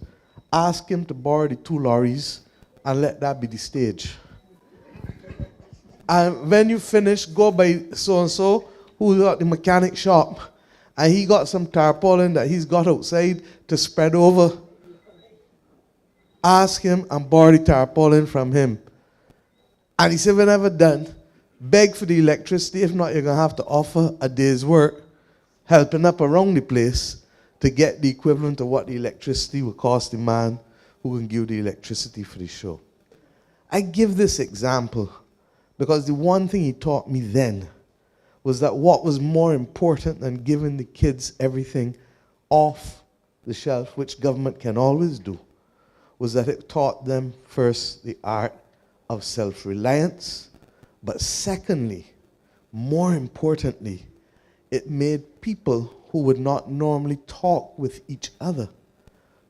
Ask him to borrow the 2 lorries and let that be the stage. And when you finish, go by so-and-so who got the mechanic shop. And he got some tarpaulin that he's got outside to spread over. Ask him and borrow the tarpaulin from him. And he said, whenever done, beg for the electricity. If not, you're going to have to offer a day's work, helping up around the place to get the equivalent of what the electricity will cost the man who can give the electricity for the show. I give this example because the one thing he taught me then was that what was more important than giving the kids everything off the shelf, which government can always do, was that it taught them first the art of self-reliance, but secondly, more importantly, it made people who would not normally talk with each other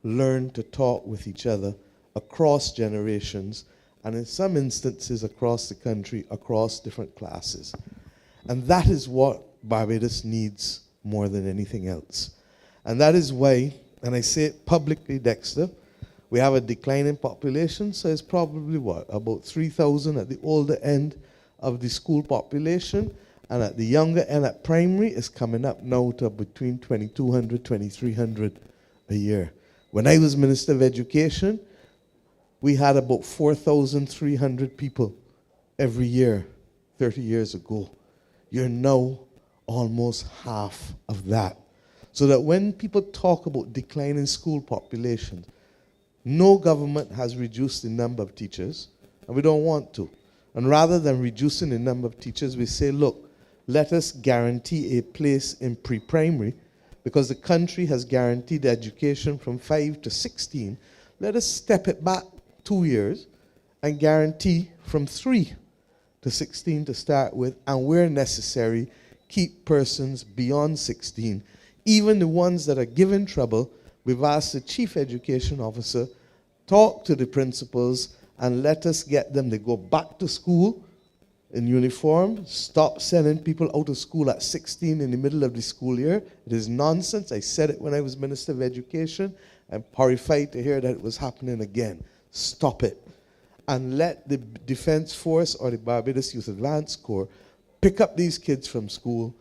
learn to talk with each other across generations, and in some instances across the country, across different classes. And that is what Barbados needs more than anything else. And that is why, and I say it publicly, Dexter, we have a declining population, so it's probably what, about 3,000 at the older end of the school population, and at the younger end at primary is coming up now to between 2,200, 2,300 a year. When I was Minister of Education, we had about 4,300 people every year 30 years ago. You're now almost half of that. So that when people talk about declining school populations, no government has reduced the number of teachers, and we don't want to. And rather than reducing the number of teachers, we say, look, let us guarantee a place in pre-primary, because the country has guaranteed education from 5 to 16. Let us step it back 2 years and guarantee from 3 to 16 to start with, and where necessary, keep persons beyond 16. Even the ones that are given trouble, we've asked the chief education officer, talk to the principals and let us get them to go back to school in uniform, stop sending people out of school at 16 in the middle of the school year. It is nonsense. I said it when I was Minister of Education. I'm horrified to hear that it was happening again. Stop it. And let the Defense Force or the Barbados Youth Advance Corps pick up these kids from school,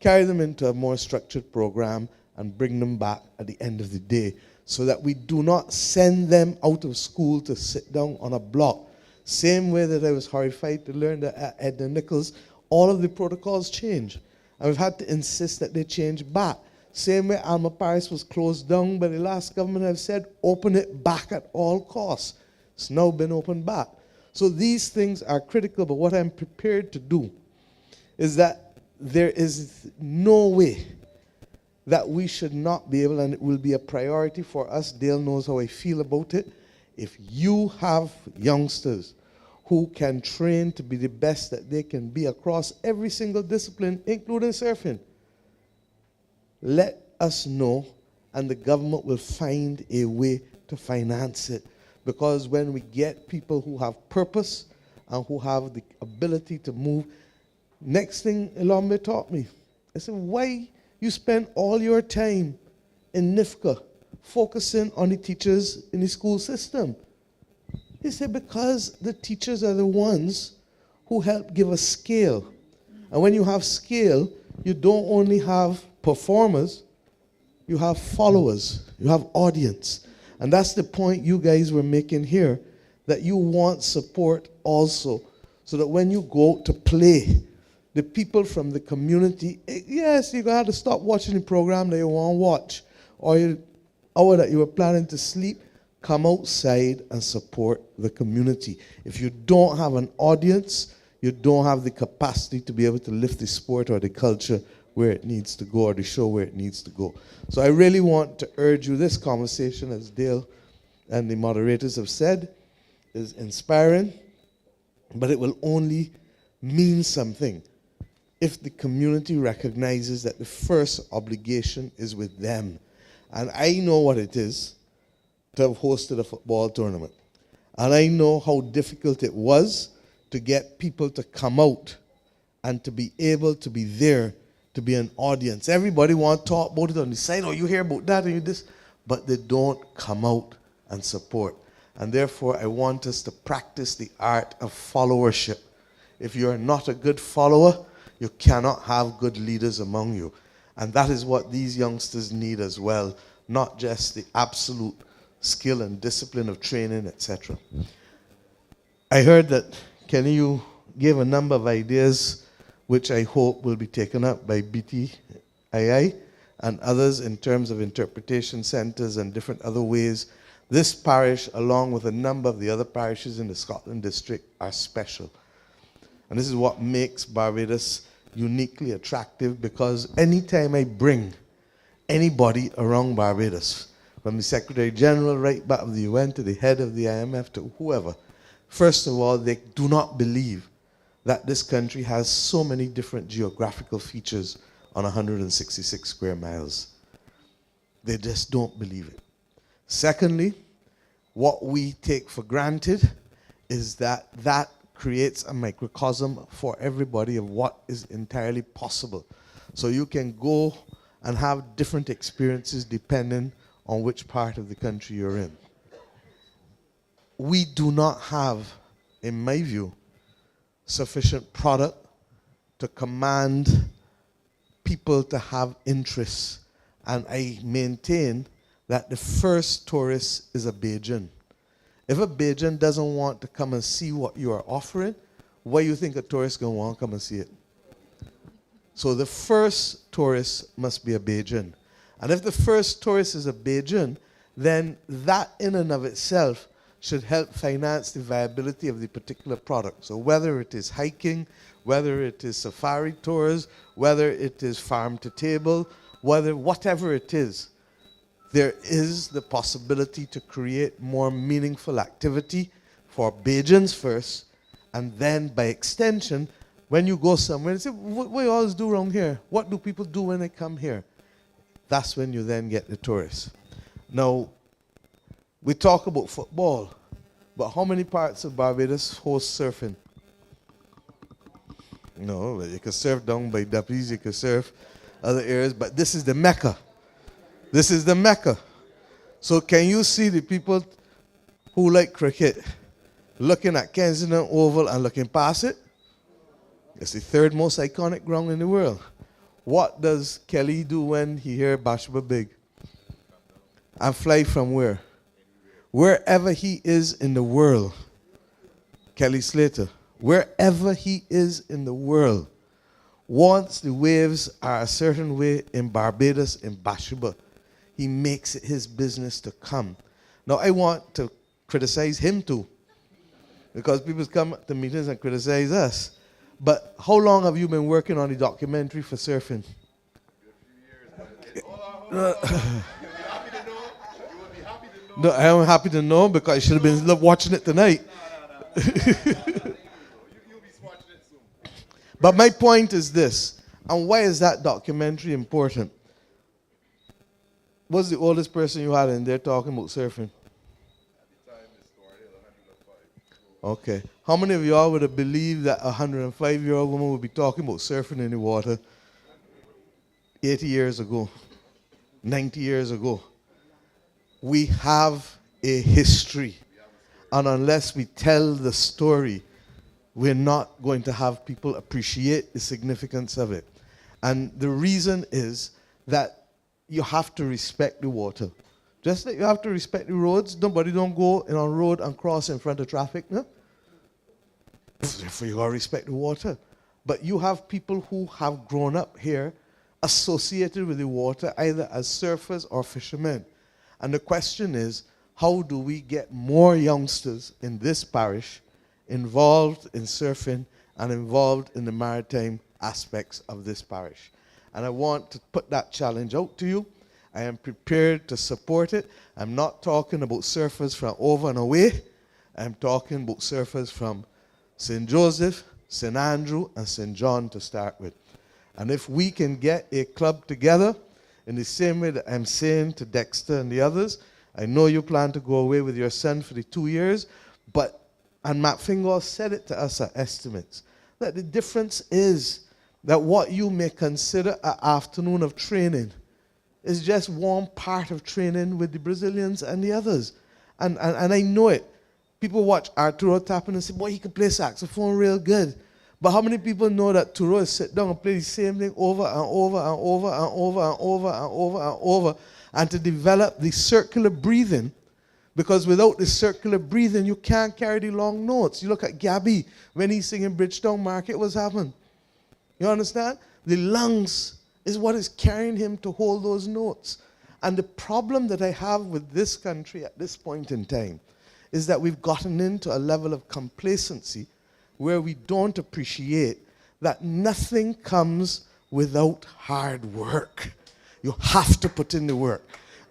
carry them into a more structured program, and bring them back at the end of the day, so that we do not send them out of school to sit down on a block. Same way that I was horrified to learn that at Edna Nichols, all of the protocols change. And we've had to insist that they change back. Same way Alma Paris was closed down, but the last government have said, open it back at all costs. It's now been opened back. So these things are critical, but what I'm prepared to do is that there is no way that we should not be able, and it will be a priority for us. Dale knows how I feel about it. If you have youngsters who can train to be the best that they can be across every single discipline, including surfing, let us know, and the government will find a way to finance it. Because when we get people who have purpose and who have the ability to move, next thing Ilombe taught me, I said, why you spend all your time in NIFCA focusing on the teachers in the school system? He said, because the teachers are the ones who help give us scale. And when you have scale, you don't only have performers, you have followers, you have audience. And that's the point you guys were making here, that you want support also, so that when you go out to play, the people from the community, yes, you're going to have to stop watching the program that you want to watch, or the hour that you were planning to sleep, come outside and support the community. If you don't have an audience, you don't have the capacity to be able to lift the sport or the culture where it needs to go, or the show where it needs to go. So I really want to urge you, this conversation, as Dale and the moderators have said, is inspiring, but it will only mean something if the community recognizes that the first obligation is with them. And I know what it is to have hosted a football tournament. And I know how difficult it was to get people to come out and to be able to be there, to be an audience. Everybody want to talk about it on the side, oh, you hear about that and you this, but they don't come out and support. And therefore, I want us to practice the art of followership. If you're not a good follower, you cannot have good leaders among you. And that is what these youngsters need as well, not just the absolute skill and discipline of training, etc. I heard that, Kenny, you gave a number of ideas which I hope will be taken up by BTII and others in terms of interpretation centers and different other ways. This parish, along with a number of the other parishes in the Scotland district, are special. And this is what makes Barbados uniquely attractive, because anytime I bring anybody around Barbados, from the Secretary General right back of the UN to the head of the IMF to whoever, first of all, they do not believe that this country has so many different geographical features on 166 square miles. They just don't believe it. Secondly, what we take for granted is that that creates a microcosm for everybody of what is entirely possible. So you can go and have different experiences depending on which part of the country you're in. We do not have, in my view, sufficient product to command people to have interests. And I maintain that the first tourist is a Bajan. If a Bajan doesn't want to come and see what you are offering, why do you think a tourist is going to want to come and see it? So the first tourist must be a Bajan. And if the first tourist is a Bajan, then that in and of itself should help finance the viability of the particular product. So whether it is hiking, whether it is safari tours, whether it is farm to table, whatever it is, there is the possibility to create more meaningful activity for Bajans first, and then by extension, when you go somewhere and say, what you always do around here? What do people do when they come here? That's when you then get the tourists. Now, we talk about football, but how many parts of Barbados host surfing? No, you can surf down by Duppies, you can surf other areas, but this is the Mecca. This is the Mecca. So can you see the people who like cricket looking at Kensington Oval and looking past it? It's the third most iconic ground in the world. What does Kelly do when he hears Bashba Big? And fly from where? Wherever he is in the world. Kelly Slater. Wherever he is in the world. Once the waves are a certain way in Barbados, in Bashba, he makes it his business to come. Now, I want to criticize him too, because people come to meetings and criticize us. But how long have you been working on the documentary for surfing? No, I am happy to know because I should have been watching it tonight. But my point is this, and why is that documentary important? What's the oldest person you had in there talking about surfing? Okay. How many of y'all would have believed that a 105-year-old woman would be talking about surfing in the water 80 years ago, 90 years ago? We have a history. And unless we tell the story, we're not going to have people appreciate the significance of it. And the reason is that you have to respect the water. Just like you have to respect the roads. Nobody don't go in a road and cross in front of traffic, no? Therefore you gotta respect the water. But you have people who have grown up here associated with the water either as surfers or fishermen. And the question is, how do we get more youngsters in this parish involved in surfing and involved in the maritime aspects of this parish? And I want to put that challenge out to you. I am prepared to support it. I'm not talking about surfers from over and away. I'm talking about surfers from St. Joseph, St. Andrew, and St. John to start with. And if we can get a club together in the same way that I'm saying to Dexter and the others, I know you plan to go away with your son for the 2 years, and Matt Fingal said it to us at estimates, that the difference is that what you may consider an afternoon of training is just one part of training with the Brazilians and the others. And I know it. People watch Arturo Tappan and say, boy, he can play saxophone real good. But how many people know that Turo sit down and play the same thing over and over and over and over and over and over and over, and to develop the circular breathing? Because without the circular breathing, you can't carry the long notes. You look at Gabby, when he's singing Bridgetown Market, what's happened? You understand? The lungs is what is carrying him to hold those notes. And the problem that I have with this country at this point in time is that we've gotten into a level of complacency where we don't appreciate that nothing comes without hard work. You have to put in the work.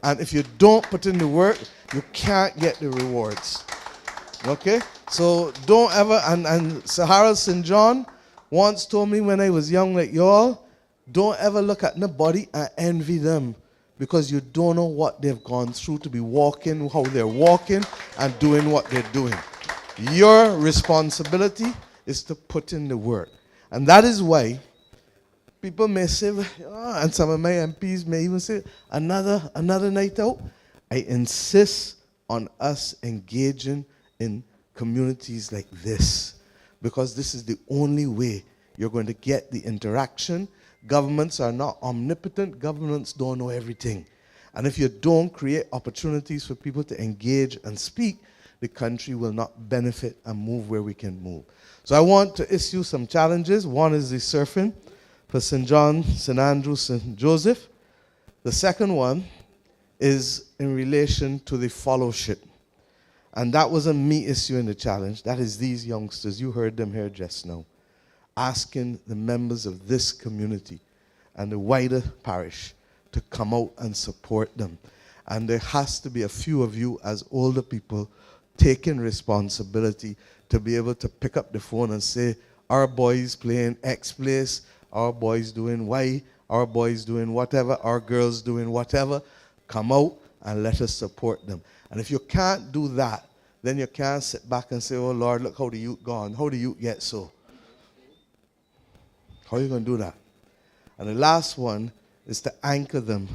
And if you don't put in the work, you can't get the rewards. Okay? So don't ever, and Sahara St. John once told me when I was young like y'all, don't ever look at nobody and envy them, because you don't know what they've gone through to be walking, how they're walking, and doing what they're doing. Your responsibility is to put in the work. And that is why people may say, and some of my MPs may even say, another night out. I insist on us engaging in communities like this, because this is the only way you're going to get the interaction. Governments are not omnipotent. Governments don't know everything. And if you don't create opportunities for people to engage and speak, the country will not benefit and move where we can move. So I want to issue some challenges. One is the surfing for St. John, St. Andrew, St. Joseph. The second one is in relation to the fellowship. And that wasn't me issuing the challenge. That is these youngsters. You heard them here just now, asking the members of this community and the wider parish to come out and support them. And there has to be a few of you as older people taking responsibility to be able to pick up the phone and say, our boys playing X place, our boys doing Y, our boys doing whatever, our girls doing whatever. Come out and let us support them. And if you can't do that, then you can't sit back and say, oh Lord, look how the youth gone. How the youth get so? How are you going to do that? And the last one is to anchor them.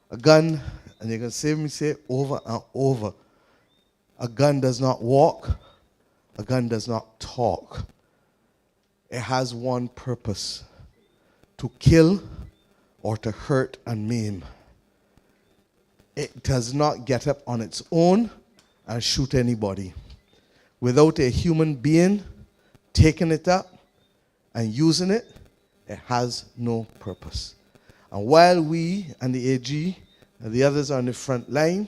A gun, and you can see me say over and over, a gun does not walk, a gun does not talk. It has one purpose: to kill or to hurt and maim. It does not get up on its own and shoot anybody. Without a human being taking it up and using it, it has no purpose. And while we and the AG and the others are on the front line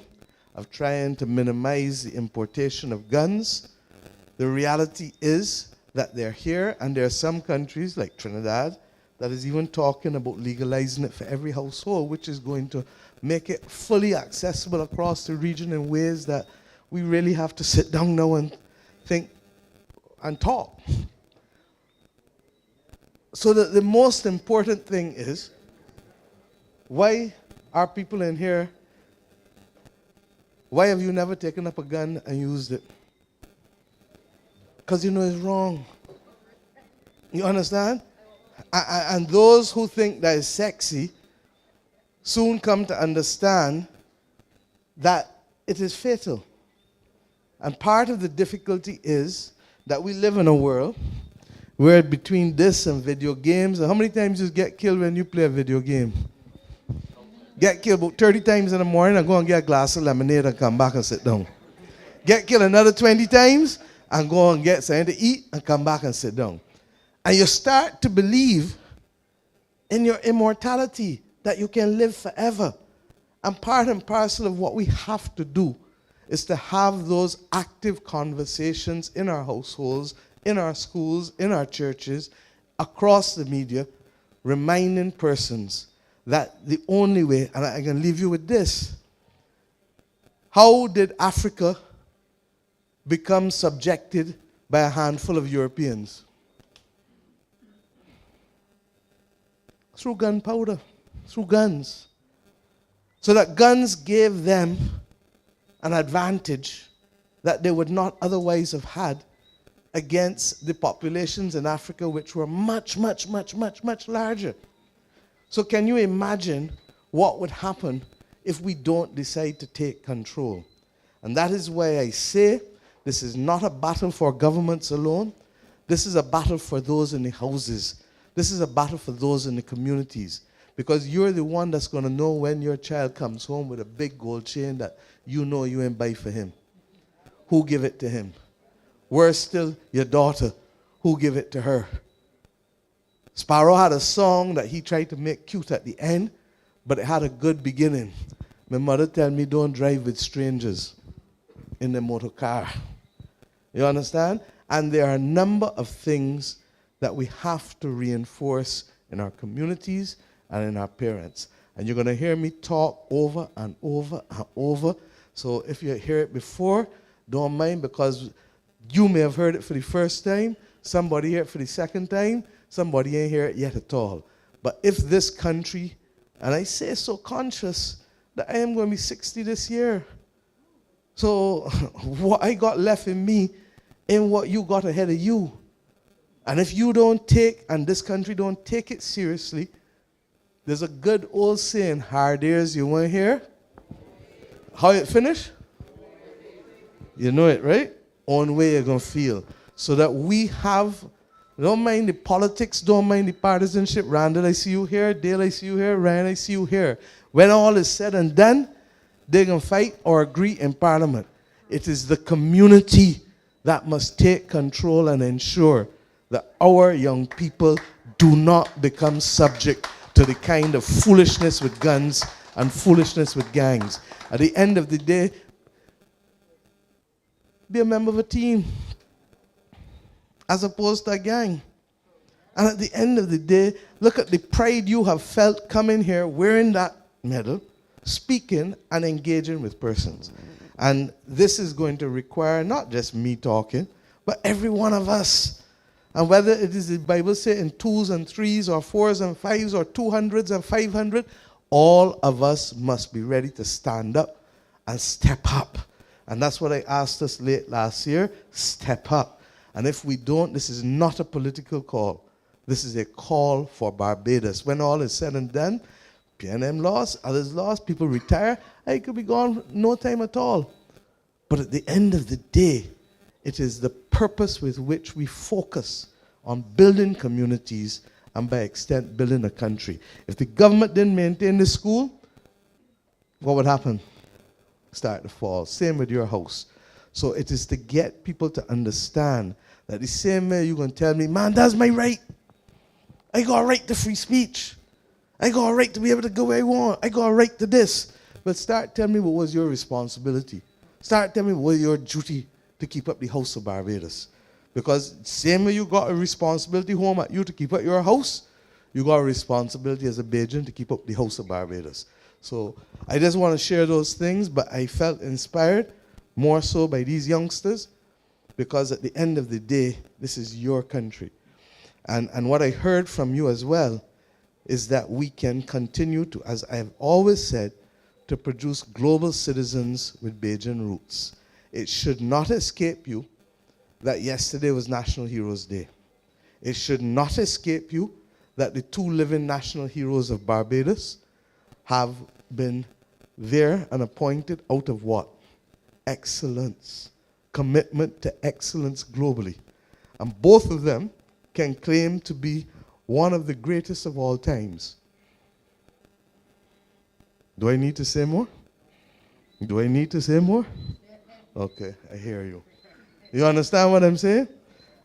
of trying to minimize the importation of guns, the reality is that they're here, and there are some countries like Trinidad that is even talking about legalizing it for every household, which is going to make it fully accessible across the region in ways that we really have to sit down now and think and talk. So that the most important thing is, why are people in here, why have you never taken up a gun and used it? Because you know it's wrong. You understand? And those who think that is sexy soon come to understand that it is fatal. And part of the difficulty is that we live in a world where between this and video games, how many times you get killed when you play a video game? Get killed about 30 times in the morning and go and get a glass of lemonade and come back and sit down. Get killed another 20 times and go and get something to eat and come back and sit down. And you start to believe in your immortality, that you can live forever. And part and parcel of what we have to do is to have those active conversations in our households, in our schools, in our churches, across the media, reminding persons that the only way, and I can leave you with this, how did Africa become subjected by a handful of Europeans? Through gunpowder, through guns. So that guns gave them an advantage that they would not otherwise have had against the populations in Africa, which were much, much, much, much, much larger. So can you imagine what would happen if we don't decide to take control? And that is why I say this is not a battle for governments alone. This is a battle for those in the houses. This is a battle for those in the communities. Because you're the one that's going to know when your child comes home with a big gold chain that you know you ain't buy for him. Who give it to him? Worse still, your daughter. Who give it to her? Sparrow had a song that he tried to make cute at the end, but it had a good beginning. My mother tell me don't drive with strangers in the motor car. You understand? And there are a number of things that we have to reinforce in our communities and in our parents. And you're going to hear me talk over and over and over. So if you hear it before, don't mind, because you may have heard it for the first time, somebody hear it for the second time, somebody ain't hear it yet at all. But if this country, and I say so conscious that I am going to be 60 this year. So what I got left in me ain't what you got ahead of you. And if you don't take, and this country don't take it seriously, there's a good old saying, hard ears, you want to hear? How it finish? You know it, right? Own way you're going to feel. So that we have, don't mind the politics, don't mind the partisanship. Randall, I see you here. Dale, I see you here. Ryan, I see you here. When all is said and done, they can fight or agree in Parliament. It is the community that must take control and ensure that our young people do not become subject to the kind of foolishness with guns and foolishness with gangs. At the end of the day, be a member of a team as opposed to a gang. And at the end of the day, look at the pride you have felt coming here, wearing that medal, speaking and engaging with persons. And this is going to require not just me talking, but every one of us. And whether it is the Bible say in 2s and 3s or 4s and 5s or 200s and 500, all of us must be ready to stand up and step up. And that's what I asked us late last year, step up. And if we don't, this is not a political call. This is a call for Barbados. When all is said and done, PNM lost, others lost, people retire, I could be gone no time at all. But at the end of the day, it is the purpose with which we focus on building communities and by extent building a country. If the government didn't maintain the school, what would happen? Start to fall. Same with your house. So it is to get people to understand that the same way you're going to tell me, man, that's my right. I got a right to free speech. I got a right to be able to go where I want. I got a right to this. But start telling me what was your responsibility. Start telling me what was your duty to keep up the house of Barbados. Because same way you got a responsibility home at you to keep up your house, you got a responsibility as a Bajan to keep up the house of Barbados. So I just want to share those things, but I felt inspired more so by these youngsters because at the end of the day, this is your country. And what I heard from you as well is that we can continue to, as I have always said, to produce global citizens with Bajan roots. It should not escape you that yesterday was National Heroes Day. It should not escape you that the 2 living national heroes of Barbados have been there and appointed out of what? Excellence. Commitment to excellence globally. And both of them can claim to be one of the greatest of all times. Do I need to say more? Do I need to say more? Okay, I hear you. You understand what I'm saying?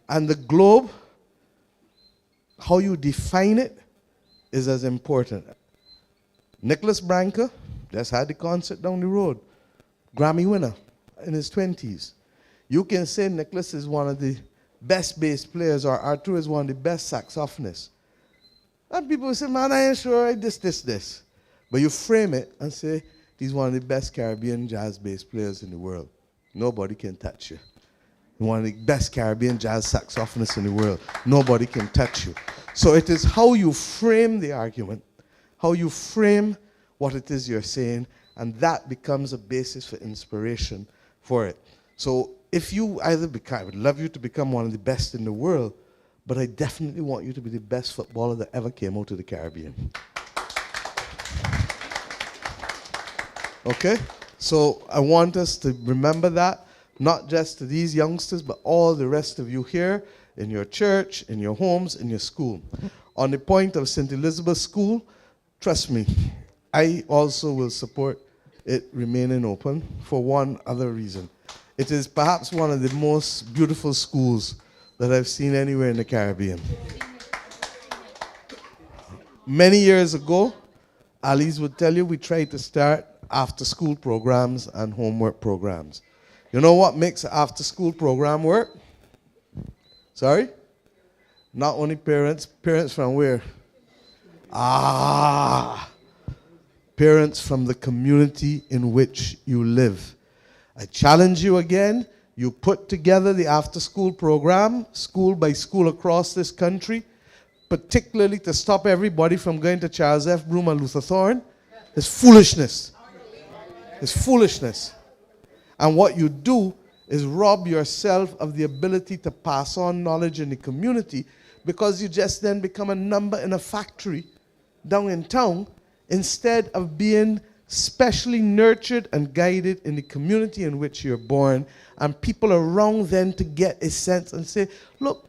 And the globe, how you define it, is as important. Nicholas Branca just had the concert down the road. Grammy winner in his 20s. You can say Nicholas is one of the best bass players or Arthur is one of the best saxophonists. And people will say, man, I ain't sure this. But you frame it and say, he's one of the best Caribbean jazz bass players in the world. Nobody can touch you. One of the best Caribbean jazz saxophonists in the world. Nobody can touch you. So it is how you frame the argument, how you frame what it is you're saying, and that becomes a basis for inspiration for it. So if you either become, I would love you to become one of the best in the world, but I definitely want you to be the best footballer that ever came out of the Caribbean. Okay? So I want us to remember that, not just to these youngsters, but all the rest of you here, in your church, in your homes, in your school. On the point of St. Elizabeth School, trust me, I also will support it remaining open for one other reason. It is perhaps one of the most beautiful schools that I've seen anywhere in the Caribbean. Many years ago, Alice would tell you, we tried to start after-school programs and homework programs. You know what makes an after-school program work? Sorry? Not only parents. Parents from where? Parents from the community in which you live. I challenge you again. You put together the after-school program, school by school across this country, particularly to stop everybody from going to Charles F. Broome and Luther Thorne. It's foolishness. It's foolishness. And what you do is rob yourself of the ability to pass on knowledge in the community because you just then become a number in a factory down in town instead of being specially nurtured and guided in the community in which you're born, and people around then to get a sense and say, look,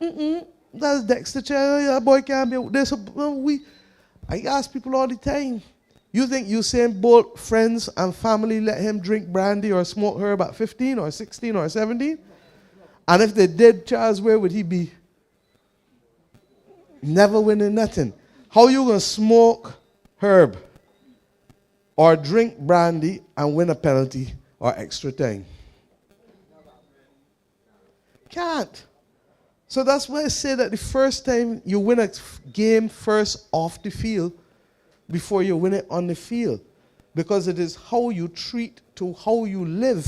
that's Dexter child, that boy can't be out there. So I ask people all the time, you think Usain Bolt friends and family let him drink brandy or smoke herb at 15 or 16 or 17? And if they did, Charles, where would he be? Never winning nothing. How you gonna smoke herb or drink brandy and win a penalty or extra time? Can't. So that's why I say that the first time you win a game first off the field before you win it on the field. Because it is how you treat to how you live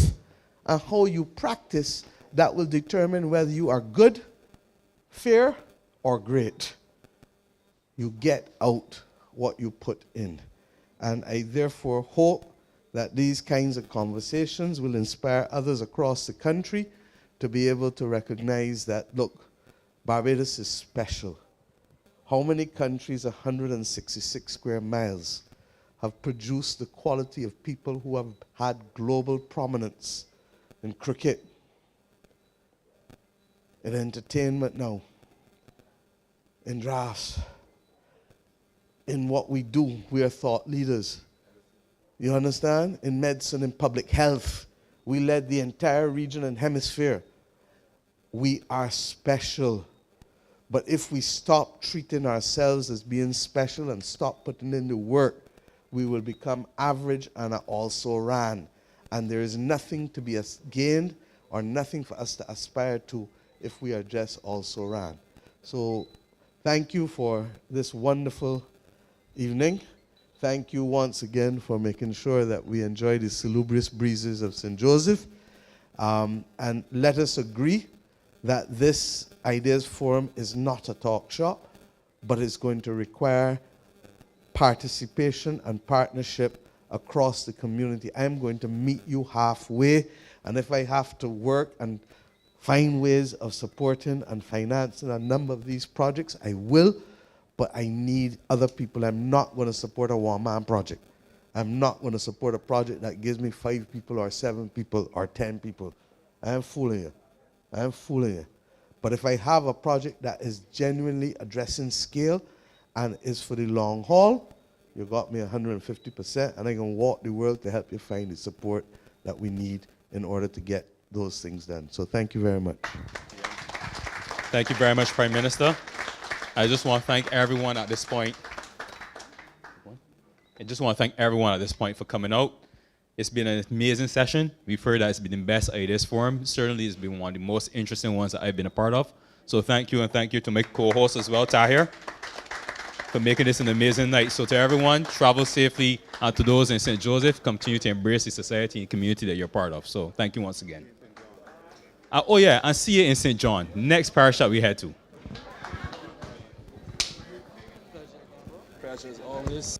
and how you practice that will determine whether you are good, fair, or great. You get out what you put in. And I therefore hope that these kinds of conversations will inspire others across the country to be able to recognize that, look, Barbados is special. How many countries, 166 square miles, have produced the quality of people who have had global prominence in cricket, in entertainment now, in drafts, in what we do, we are thought leaders. You understand? In medicine and public health, we led the entire region and hemisphere. We are special. But if we stop treating ourselves as being special and stop putting in the work, we will become average and also ran. And there is nothing to be gained or nothing for us to aspire to if we are just also ran. So Thank you for this wonderful evening. Thank you once again for making sure that we enjoy the salubrious breezes of St. Joseph. And let us agree that this Ideas Forum is not a talk shop, but it's going to require participation and partnership across the community. I'm going to meet you halfway, and if I have to work and find ways of supporting and financing a number of these projects, I will, but I need other people. I'm not going to support a one-man project. I'm not going to support a project that gives me 5 people or 7 people or 10 people. I am fooling you. I am fooling you. But if I have a project that is genuinely addressing scale and is for the long haul, you got me 150%, and I can walk the world to help you find the support that we need in order to get those things done. So thank you very much. Thank you very much, Prime Minister. I just want to thank everyone at this point. For coming out. It's been an amazing session. We've heard that it's been the best Ideas Forum. Certainly, it's been one of the most interesting ones that I've been a part of. So thank you, and thank you to my co-host as well, Tahir, for making this an amazing night. So to everyone, travel safely, and to those in St. Joseph, continue to embrace the society and community that you're part of. So thank you once again. Oh yeah, and see you in St. John, next parish that we head to. Pleasure as always.